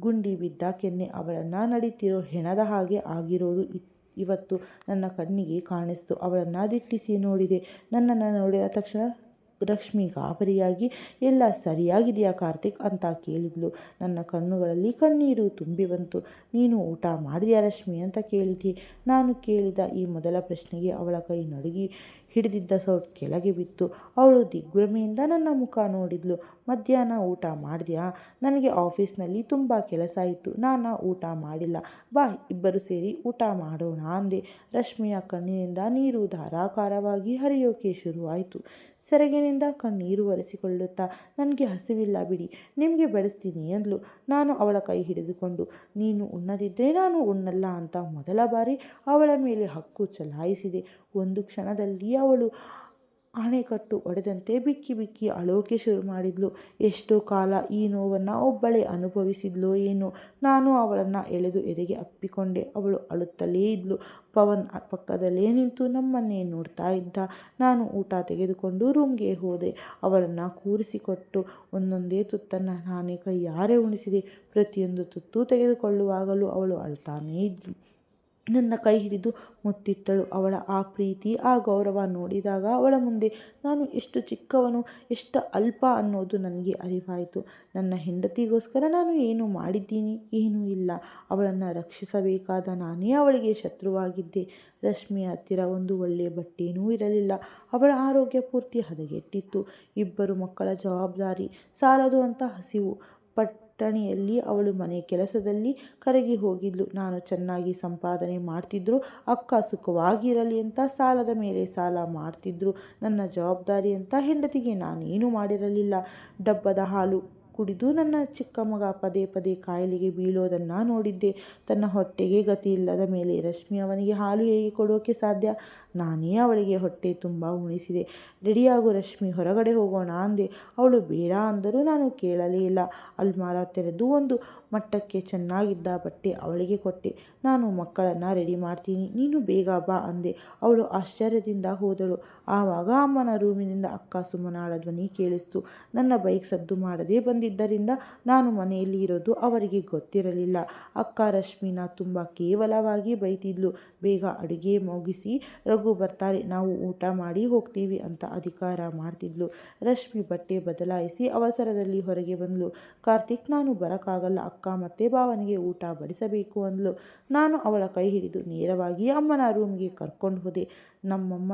ಗುಂಡಿ ಬಿದ್ದ ಕೆನ್ನೆ, ಅವಳನ್ನು ನಡೀತಿರೋ ಹೆಣದ ಹಾಗೆ ಆಗಿರೋದು ಇವತ್ತು ನನ್ನ ಕಣ್ಣಿಗೆ ಕಾಣಿಸ್ತು. ಅವಳನ್ನು ದಿಟ್ಟಿಸಿ ನೋಡಿದೆ. ನನ್ನನ್ನು ನೋಡಿದ ತಕ್ಷಣ ಲಕ್ಷ್ಮಿ ಗಾಬರಿಯಾಗಿ, ಎಲ್ಲ ಸರಿಯಾಗಿದೆಯಾ ಕಾರ್ತಿಕ್ ಅಂತ ಕೇಳಿದ್ಲು. ನನ್ನ ಕಣ್ಣುಗಳಲ್ಲಿ ಕಣ್ಣೀರು ತುಂಬಿ ಬಂತು. ನೀನು ಊಟ ಮಾಡಿದ್ಯಾ ರಶ್ಮಿ ಅಂತ ಕೇಳಿದೆ. ನಾನು ಕೇಳಿದ ಈ ಮೊದಲ ಪ್ರಶ್ನೆಗೆ ಅವಳ ಕೈ ನಡುಗಿ ಹಿಡಿದಿದ್ದ ಸೌಟ್ ಕೆಳಗೆ ಬಿತ್ತು. ಅವಳು ದಿಗ್ಭ್ರಮೆಯಿಂದ ನನ್ನ ಮುಖ ನೋಡಿದ್ಲು. ಮಧ್ಯಾಹ್ನ ಊಟ ಮಾಡಿದ್ಯಾ? ನನಗೆ ಆಫೀಸ್ನಲ್ಲಿ ತುಂಬ ಕೆಲಸ ಇತ್ತು, ನಾನು ಊಟ ಮಾಡಿಲ್ಲ. ಬಾ, ಇಬ್ಬರು ಸೇರಿ ಊಟ ಮಾಡೋಣ ಅಂದೆ. ರಶ್ಮಿಯ ಕಣ್ಣಿನಿಂದ ನೀರು ಧಾರಾಕಾರವಾಗಿ ಹರಿಯೋಕೆ ಶುರುವಾಯಿತು. ಸೆರಗಿನಿಂದ ಕಣ್ಣೀರು ಒರೆಸಿಕೊಳ್ಳುತ್ತಾ, ನನಗೆ ಹಸಿವಿಲ್ಲ ಬಿಡಿ, ನಿಮಗೆ ಬಡಿಸ್ತೀನಿ ಅಂದ್ಲು. ನಾನು ಅವಳ ಕೈ ಹಿಡಿದುಕೊಂಡು, ನೀನು ಉಣ್ಣದಿದ್ದರೆ ನಾನು ಉಣ್ಣಲ್ಲ ಅಂತ ಮೊದಲ ಬಾರಿ ಅವಳ ಮೇಲೆ ಹಕ್ಕು ಚಲಾಯಿಸಿದೆ. ಒಂದು ಕ್ಷಣದಲ್ಲಿ ಅವಳು ಆಣೆಕಟ್ಟು ಒಡೆದಂತೆ ಬಿಕ್ಕಿ ಬಿಕ್ಕಿ ಅಳೋಕೆ ಶುರು ಮಾಡಿದ್ಲು. ಎಷ್ಟೋ ಕಾಲ ಈ ನೋವನ್ನು ಒಬ್ಬಳೇ ಅನುಭವಿಸಿದ್ಲೋ ಏನೋ. ನಾನು ಅವಳನ್ನು ಎಳೆದು ಎದೆಗೆ ಅಪ್ಪಿಕೊಂಡೆ. ಅವಳು ಅಳುತ್ತಲೇ ಇದ್ಲು. ಪವನ್ ಪಕ್ಕದಲ್ಲೇ ನಿಂತು ನಮ್ಮನ್ನೇ ನೋಡ್ತಾ ಇದ್ದ. ನಾನು ಊಟ ತೆಗೆದುಕೊಂಡು ರೂಮ್ಗೆ ಹೋದೆ. ಅವಳನ್ನು ಕೂರಿಸಿಕೊಟ್ಟು ಒಂದೊಂದೇ ತುತ್ತನ್ನು ನಾನೇ ಕೈಯಾರೆ ಉಣಿಸಿದೆ. ಪ್ರತಿಯೊಂದು ತುತ್ತು ತೆಗೆದುಕೊಳ್ಳುವಾಗಲೂ ಅವಳು ಅಳ್ತಾನೇ ಇದ್ಲು. ನನ್ನ ಕೈ ಹಿಡಿದು ಮುತ್ತಿಟ್ಟಳು. ಅವಳ ಆ ಪ್ರೀತಿ, ಆ ಗೌರವ ನೋಡಿದಾಗ ಅವಳ ಮುಂದೆ ನಾನು ಎಷ್ಟು ಚಿಕ್ಕವನು, ಎಷ್ಟು ಅಲ್ಪ ಅನ್ನೋದು ನನಗೆ ಅರಿವಾಯಿತು. ನನ್ನ ಹೆಂಡತಿಗೋಸ್ಕರ ನಾನು ಏನು ಮಾಡಿದ್ದೀನಿ? ಏನೂ ಇಲ್ಲ. ಅವಳನ್ನು ರಕ್ಷಿಸಬೇಕಾದ ನಾನೇ ಅವಳಿಗೆ ಶತ್ರುವಾಗಿದ್ದೆ. ರಶ್ಮಿಯ ಹತ್ತಿರ ಒಂದು ಒಳ್ಳೆಯ ಬಟ್ಟೆನೂ ಇರಲಿಲ್ಲ. ಅವಳ ಆರೋಗ್ಯ ಪೂರ್ತಿ ಹದಗೆಟ್ಟಿತ್ತು. ಇಬ್ಬರು ಮಕ್ಕಳ ಜವಾಬ್ದಾರಿ ಸಾಲದು ಅಂತ ಹಸಿವು. ಪಟ್ಟಣಿಯಲ್ಲಿ ಅವಳು ಮನೆ ಕೆಲಸದಲ್ಲಿ ಕರಗಿ ಹೋಗಿದ್ಲು. ನಾನು ಚೆನ್ನಾಗಿ ಸಂಪಾದನೆ ಮಾಡ್ತಿದ್ರು. ಅಕ್ಕ ಸುಖವಾಗಿರಲಿ ಅಂತ ಸಾಲದ ಮೇಲೆ ಸಾಲ ಮಾಡ್ತಿದ್ರು. ನನ್ನ ಜವಾಬ್ದಾರಿ ಅಂತ ಹೆಂಡತಿಗೆ ನಾನೇನು ಮಾಡಿರಲಿಲ್ಲ. ಡಬ್ಬದ ಹಾಲು ಕುಡಿದು ನನ್ನ ಚಿಕ್ಕ ಮಗ ಪದೇ ಪದೇ ಕಾಯಿಲೆಗೆ ಬೀಳೋದನ್ನು ನೋಡಿದ್ದೆ. ತನ್ನ ಹೊಟ್ಟೆಗೆ ಗತಿ ಇಲ್ಲದ ಮೇಲೆ ರಶ್ಮಿ ಅವನಿಗೆ ಹಾಲು ಹೇಗೆ ಕೊಡೋಕೆ ಸಾಧ್ಯ? ನಾನೇ ಅವಳಿಗೆ ಹೊಟ್ಟೆ ತುಂಬ ಉಣಿಸಿದೆ. ರೆಡಿಯಾಗು ರಶ್ಮಿ, ಹೊರಗಡೆ ಹೋಗೋಣ ಅಂದೆ. ಅವಳು ಬೇಡ ಅಂದರೂ ನಾನು ಕೇಳಲೇ ಇಲ್ಲ. ಅಲ್ಮಾರ ತೆರೆದು ಒಂದು ಮಟ್ಟಕ್ಕೆ ಚೆನ್ನಾಗಿದ್ದ ಬಟ್ಟೆ ಅವಳಿಗೆ ಕೊಟ್ಟೆ. ನಾನು ಮಕ್ಕಳನ್ನು ರೆಡಿ ಮಾಡ್ತೀನಿ, ನೀನು ಬೇಗ ಬಾ ಅಂದೆ. ಅವಳು ಆಶ್ಚರ್ಯದಿಂದ ಹೋದಳು. ಆವಾಗ ಅಮ್ಮನ ರೂಮಿನಿಂದ ಅಕ್ಕ ಸುಮನಾಳ ಧ್ವನಿ ಕೇಳಿಸ್ತು. ನನ್ನ ಬೈಕ್ ಸದ್ದು ಮಾಡದೆ ಬಂದಿದ್ದರಿಂದ ನಾನು ಮನೆಯಲ್ಲಿ ಇರೋದು ಅವರಿಗೆ ಗೊತ್ತಿರಲಿಲ್ಲ. ಅಕ್ಕ ರಶ್ಮಿನ ತುಂಬ ಕೇವಲವಾಗಿ ಬೈತಿದ್ಲು. ಬೇಗ ಅಡುಗೆ ಮುಗಿಸಿ, ರಘು ಬರ್ತಾರೆ, ನಾವು ಊಟ ಮಾಡಿ ಹೋಗ್ತೀವಿ ಅಂತ ಅಧಿಕಾರ ಮಾಡ್ತಿದ್ಲು. ರಶ್ಮಿ ಬಟ್ಟೆ ಬದಲಾಯಿಸಿ ಅವಸರದಲ್ಲಿ ಹೊರಗೆ ಬಂದ್ಲು. ಕಾರ್ತಿಕ್, ನಾನು ಬರೋಕ್ಕಾಗಲ್ಲ, ಅಕ್ಕ ಮತ್ತೆ ಭಾವನಿಗೆ ಊಟ ಬಡಿಸಬೇಕು ಅಂದ್ಲು. ನಾನು ಅವಳ ಕೈ ಹಿಡಿದು ನೇರವಾಗಿ ಅಮ್ಮನ ರೂಮ್ಗೆ ಕರ್ಕೊಂಡು ಹೋದೆ. ನಮ್ಮಮ್ಮ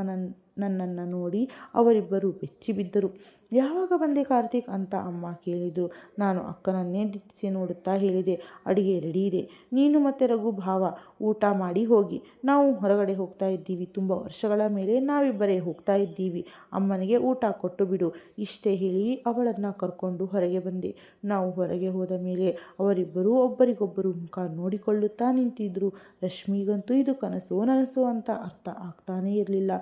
ನನ್ನನ್ನು ನೋಡಿ ಅವರಿಬ್ಬರು ಬೆಚ್ಚಿ ಬಿದ್ದರು. ಯಾವಾಗ ಬಂದೆ ಕಾರ್ತಿಕ್ ಅಂತ ಅಮ್ಮ ಕೇಳಿದರು. ನಾನು ಅಕ್ಕನನ್ನೇ ದಿಟ್ಟಿಸಿ ನೋಡುತ್ತಾ ಹೇಳಿದೆ, ಅಡುಗೆ ರೆಡಿ ಇದೆ, ನೀನು ಮತ್ತು ರಘು ಭಾವ ಊಟ ಮಾಡಿ ಹೋಗಿ, ನಾವು ಹೊರಗಡೆ ಹೋಗ್ತಾ ಇದ್ದೀವಿ, ತುಂಬ ವರ್ಷಗಳ ಮೇಲೆ ನಾವಿಬ್ಬರೇ ಹೋಗ್ತಾ ಇದ್ದೀವಿ, ಅಮ್ಮನಿಗೆ ಊಟ ಕೊಟ್ಟು ಬಿಡು. ಇಷ್ಟೇ ಹೇಳಿ ಅವಳನ್ನು ಕರ್ಕೊಂಡು ಹೊರಗೆ ಬಂದೆ. ನಾವು ಹೊರಗೆ ಹೋದ ಮೇಲೆ ಅವರಿಬ್ಬರು ಒಬ್ಬರಿಗೊಬ್ಬರು ಮುಖ ನೋಡಿಕೊಳ್ಳುತ್ತಾ ನಿಂತಿದ್ರು. ರಶ್ಮಿಗಂತೂ ಇದು ಕನಸೋ ನನಸೋ ಅಂತ ಅರ್ಥ ಆಗ್ತಾನೇ ಇರಲಿಲ್ಲ.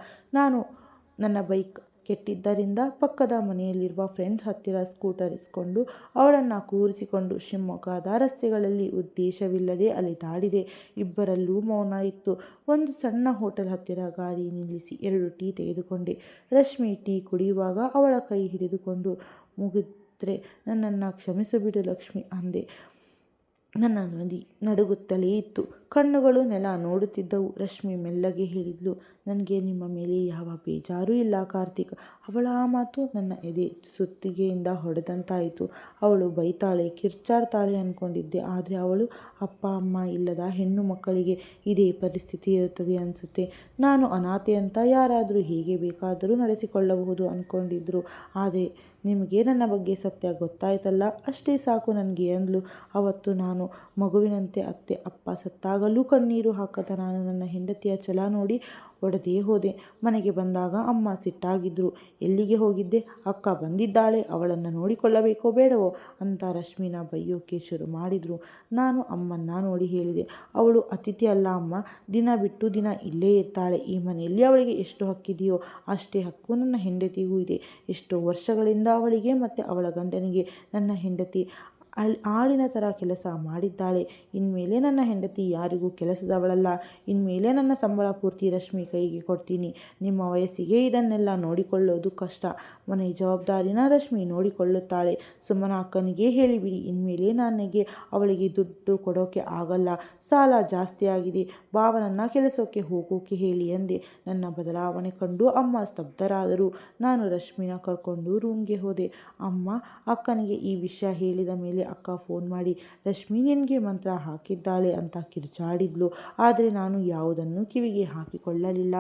ನನ್ನ ಬೈಕ್ ಕೆಟ್ಟಿದ್ದರಿಂದ ಪಕ್ಕದ ಮನೆಯಲ್ಲಿರುವ ಫ್ರೆಂಡ್ ಹತ್ತಿರ ಸ್ಕೂಟರ್ ಇಸ್ಕೊಂಡು ಅವಳನ್ನು ಕೂರಿಸಿಕೊಂಡು ಶಿವಮೊಗ್ಗದ ರಸ್ತೆಗಳಲ್ಲಿ ಉದ್ದೇಶವಿಲ್ಲದೆ ಅಲೆದಾಡಿದೆ. ಇಬ್ಬರಲ್ಲೂ ಮೌನ ಇತ್ತು. ಒಂದು ಸಣ್ಣ ಹೋಟೆಲ್ ಹತ್ತಿರ ಗಾಡಿ ನಿಲ್ಲಿಸಿ 2 ಟೀ ತೆಗೆದುಕೊಂಡೆ. ರಶ್ಮಿ ಟೀ ಕುಡಿಯುವಾಗ ಅವಳ ಕೈ ಹಿಡಿದುಕೊಂಡು, ಮುಗಿದ್ರೆ ನನ್ನನ್ನು ಕ್ಷಮಿಸಿಬಿಡು ಲಕ್ಷ್ಮಿ ಅಂದೆ. ನನ್ನ ನಡುಗುತ್ತಲೇ ಇತ್ತು. ಕಣ್ಣುಗಳು ನೆಲ ನೋಡುತ್ತಿದ್ದವು. ರಶ್ಮಿ ಮೆಲ್ಲಗೆ ಹೇಳಿದ್ಲು, ನನಗೆ ನಿಮ್ಮ ಮೇಲೆ ಯಾವ ಬೇಜಾರೂ ಇಲ್ಲ ಕಾರ್ತಿಕ್. ಅವಳ ಆ ಮಾತು ನನ್ನ ಎದೆ ಸುತ್ತಿಗೆಯಿಂದ ಹೊಡೆದಂತಾಯಿತು. ಅವಳು ಬೈತಾಳೆ, ಕಿರ್ಚಾಡ್ತಾಳೆ ಅಂದ್ಕೊಂಡಿದ್ದೆ. ಆದರೆ ಅವಳು ಅಪ್ಪ ಅಮ್ಮ ಇಲ್ಲದ ಹೆಣ್ಣು ಮಕ್ಕಳಿಗೆ ಇದೇ ಪರಿಸ್ಥಿತಿ ಇರುತ್ತದೆ ಅನಿಸುತ್ತೆ. ನಾನು ಅನಾಥೆ ಅಂತ ಯಾರಾದರೂ ಹೇಗೆ ಬೇಕಾದರೂ ನಡೆಸಿಕೊಳ್ಳಬಹುದು ಅಂದ್ಕೊಂಡಿದ್ರು. ಆದರೆ ನಿಮಗೆ ನನ್ನ ಬಗ್ಗೆ ಸತ್ಯ ಗೊತ್ತಾಯ್ತಲ್ಲ, ಅಷ್ಟೇ ಸಾಕು ನನಗೆ ಅಂದ್ಲು. ಅವತ್ತು ನಾನು ಮಗುವಿನಂತೆ ಅತ್ತೆ ಅಪ್ಪ ಸತ್ತಾಗಲೂ ಕಣ್ಣೀರು ಹಾಕದ ನಾನು ನನ್ನ ಹೆಂಡತಿಯ ಛಲ ನೋಡಿ ಒಡೆದೇ ಹೋದೆ. ಮನೆಗೆ ಬಂದಾಗ ಅಮ್ಮ ಸಿಟ್ಟಾಗಿದ್ದರು. ಎಲ್ಲಿಗೆ ಹೋಗಿದ್ದೆ? ಅಕ್ಕ ಬಂದಿದ್ದಾಳೆ, ಅವಳನ್ನು ನೋಡಿಕೊಳ್ಳಬೇಕೋ ಬೇಡವೋ ಅಂತ ರಶ್ಮಿನ ಬೈಯೋಕೆ ಶುರು ಮಾಡಿದರು. ನಾನು ಅಮ್ಮನ್ನ ನೋಡಿ ಹೇಳಿದೆ, ಅವಳು ಅತಿಥಿ ಅಲ್ಲ ಅಮ್ಮ, ದಿನ ಬಿಟ್ಟು ದಿನ ಇಲ್ಲೇ ಇರ್ತಾಳೆ. ಈ ಮನೆಯಲ್ಲಿ ಅವಳಿಗೆ ಎಷ್ಟು ಹಕ್ಕಿದೆಯೋ ಅಷ್ಟೇ ಹಕ್ಕು ನನ್ನ ಹೆಂಡತಿಗೂ ಇದೆ. ಎಷ್ಟೋ ವರ್ಷಗಳಿಂದ ಅವಳಿಗೆ ಮತ್ತು ಅವಳ ಗಂಡನಿಗೆ ನನ್ನ ಹೆಂಡತಿ ಆಳಿನ ಥರ ಕೆಲಸ ಮಾಡಿದ್ದಾಳೆ. ಇನ್ಮೇಲೆ ನನ್ನ ಹೆಂಡತಿ ಯಾರಿಗೂ ಕೆಲಸದವಳಲ್ಲ. ಇನ್ಮೇಲೆ ನನ್ನ ಸಂಬಳ ಪೂರ್ತಿ ರಶ್ಮಿ ಕೈಗೆ ಕೊಡ್ತೀನಿ. ನಿಮ್ಮ ವಯಸ್ಸಿಗೆ ಇದನ್ನೆಲ್ಲ ನೋಡಿಕೊಳ್ಳೋದು ಕಷ್ಟ. ಮನೆ ಜವಾಬ್ದಾರಿನ ರಶ್ಮಿ ನೋಡಿಕೊಳ್ಳುತ್ತಾಳೆ. ಸುಮನ ಅಕ್ಕನಿಗೆ ಹೇಳಿಬಿಡಿ, ಇನ್ಮೇಲೆ ನನಗೆ ಅವಳಿಗೆ ದುಡ್ಡು ಕೊಡೋಕೆ ಆಗಲ್ಲ. ಸಾಲ ಜಾಸ್ತಿ ಆಗಿದೆ. ಭಾವನನ್ನು ಕೆಲಸಕ್ಕೆ ಹೋಗೋಕೆ ಹೇಳಿ ಅಂದೆ. ನನ್ನ ಬದಲಾವಣೆ ಕಂಡು ಅಮ್ಮ ಸ್ತಬ್ಧರಾದರು. ನಾನು ರಶ್ಮಿನ ಕರ್ಕೊಂಡು ರೂಮ್ಗೆ ಹೋದೆ. ಅಮ್ಮ ಅಕ್ಕನಿಗೆ ಈ ವಿಷಯ ಹೇಳಿದ ಮೇಲೆ ಅಕ್ಕ ಫೋನ್ ಮಾಡಿ ರಶ್ಮಿ ನಿನಗೆ ಮಂತ್ರ ಹಾಕಿದ್ದಾಳೆ ಅಂತ ಕಿರುಚಾಡಿದ್ಲು. ಆದರೆ ನಾನು ಯಾವುದನ್ನು ಕಿವಿಗೆ ಹಾಕಿಕೊಳ್ಳಲಿಲ್ಲ.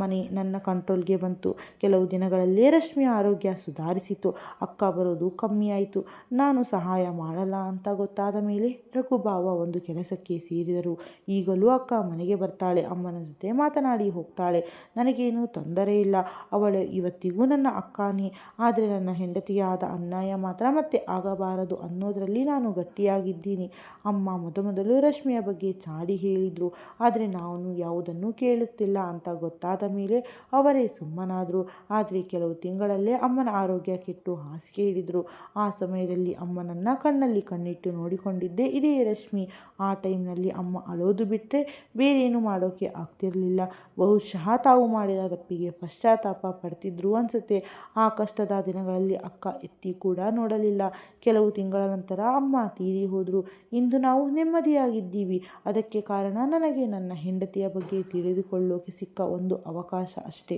ಮನೆ ನನ್ನ ಕಂಟ್ರೋಲ್ಗೆ ಬಂತು. ಕೆಲವು ದಿನಗಳಲ್ಲೇ ರಶ್ಮಿಯ ಆರೋಗ್ಯ ಸುಧಾರಿಸಿತು. ಅಕ್ಕ ಬರೋದು ಕಮ್ಮಿ ಆಯಿತು. ನಾನು ಸಹಾಯ ಮಾಡಲ್ಲ ಅಂತ ಗೊತ್ತಾದ ಮೇಲೆ ರಘುಭಾವ ಒಂದು ಕೆಲಸಕ್ಕೆ ಸೇರಿದರು. ಈಗಲೂ ಅಕ್ಕ ಮನೆಗೆ ಬರ್ತಾಳೆ, ಅಮ್ಮನ ಜೊತೆ ಮಾತನಾಡಿ ಹೋಗ್ತಾಳೆ. ನನಗೇನು ತೊಂದರೆ ಇಲ್ಲ. ಅವಳು ಇವತ್ತಿಗೂ ನನ್ನ ಅಕ್ಕನೇ. ಆದರೆ ನನ್ನ ಹೆಂಡತಿಗೆ ಆದ ಅನ್ಯಾಯ ಮಾತ್ರ ಮತ್ತೆ ಆಗಬಾರದು ಅನ್ನೋದರಲ್ಲಿ ನಾನು ಗಟ್ಟಿಯಾಗಿದ್ದೀನಿ. ಅಮ್ಮ ಮೊದಲು ರಶ್ಮಿಯ ಬಗ್ಗೆ ಚಾಡಿ ಹೇಳಿದರು. ಆದರೆ ನಾನು ಯಾವುದನ್ನು ಕೇಳುತ್ತಿಲ್ಲ ಅಂತ ಗೊತ್ತಾದ ಆದ ಮೇಲೆ ಅವರೇ ಸುಮ್ಮನಾದರು. ಆದರೆ ಕೆಲವು ತಿಂಗಳಲ್ಲೇ ಅಮ್ಮನ ಆರೋಗ್ಯ ಕೆಟ್ಟು ಹಾಸಿಗೆ ಹಿಡಿದ್ರು. ಆ ಸಮಯದಲ್ಲಿ ಅಮ್ಮನನ್ನು ಕಣ್ಣಲ್ಲಿ ಕಣ್ಣಿಟ್ಟು ನೋಡಿಕೊಂಡಿದ್ದೇ ಇದೇ ರಶ್ಮಿ. ಆ ಟೈಮ್ನಲ್ಲಿ ಅಮ್ಮ ಅಳೋದು ಬಿಟ್ಟರೆ ಬೇರೇನು ಮಾಡೋಕ್ಕೆ ಆಗ್ತಿರಲಿಲ್ಲ. ಬಹುಶಃ ತಾವು ಮಾಡಿದ ತಪ್ಪಿಗೆ ಪಶ್ಚಾತ್ತಾಪ ಪಡ್ತಿದ್ರು ಅನಿಸುತ್ತೆ. ಆ ಕಷ್ಟದ ದಿನಗಳಲ್ಲಿ ಅಕ್ಕ ಎತ್ತಿ ಕೂಡ ನೋಡಲಿಲ್ಲ. ಕೆಲವು ತಿಂಗಳ ನಂತರ ಅಮ್ಮ ತೀರಿ ಹೋದರು. ಇಂದು ನಾವು ನೆಮ್ಮದಿಯಾಗಿದ್ದೀವಿ. ಅದಕ್ಕೆ ಕಾರಣ ನನಗೆ ನನ್ನ ಹೆಂಡತಿಯ ಬಗ್ಗೆ ತಿಳಿದುಕೊಳ್ಳೋಕೆ ಸಿಕ್ಕ ಒಂದು ಅವಕಾಶ ಅಷ್ಟೇ.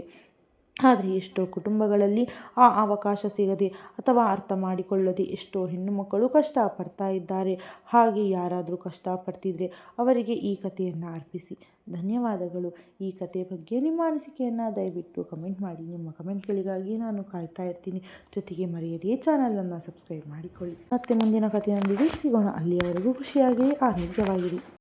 ಆದರೆ ಎಷ್ಟೋ ಕುಟುಂಬಗಳಲ್ಲಿ ಆ ಅವಕಾಶ ಸಿಗದೆ ಅಥವಾ ಅರ್ಥ ಮಾಡಿಕೊಳ್ಳದೆ ಎಷ್ಟೋ ಹೆಣ್ಣು ಮಕ್ಕಳು ಕಷ್ಟಪಡ್ತಾ ಇದ್ದಾರೆ. ಹಾಗೆ ಯಾರಾದರೂ ಕಷ್ಟಪಡ್ತಿದ್ರೆ ಅವರಿಗೆ ಈ ಕಥೆಯನ್ನು ಅರ್ಪಿಸಿ. ಧನ್ಯವಾದಗಳು. ಈ ಕಥೆ ಬಗ್ಗೆ ನಿಮ್ಮ ಅನಿಸಿಕೆಯನ್ನು ದಯವಿಟ್ಟು ಕಮೆಂಟ್ ಮಾಡಿ. ನಿಮ್ಮ ಕಮೆಂಟ್ಗಳಿಗಾಗಿ ನಾನು ಕಾಯ್ತಾ ಇರ್ತೀನಿ. ಜೊತೆಗೆ ಮರೆಯದೇ ಚಾನಲನ್ನು ಸಬ್ಸ್ಕ್ರೈಬ್ ಮಾಡಿಕೊಳ್ಳಿ. ಮತ್ತೆ ಮುಂದಿನ ಕಥೆಯೊಂದಿಗೆ ಸಿಗೋಣ. ಅಲ್ಲಿಯವರೆಗೂ ಖುಷಿಯಾಗಿರಿ, ಆರೋಗ್ಯವಾಗಿರಿ.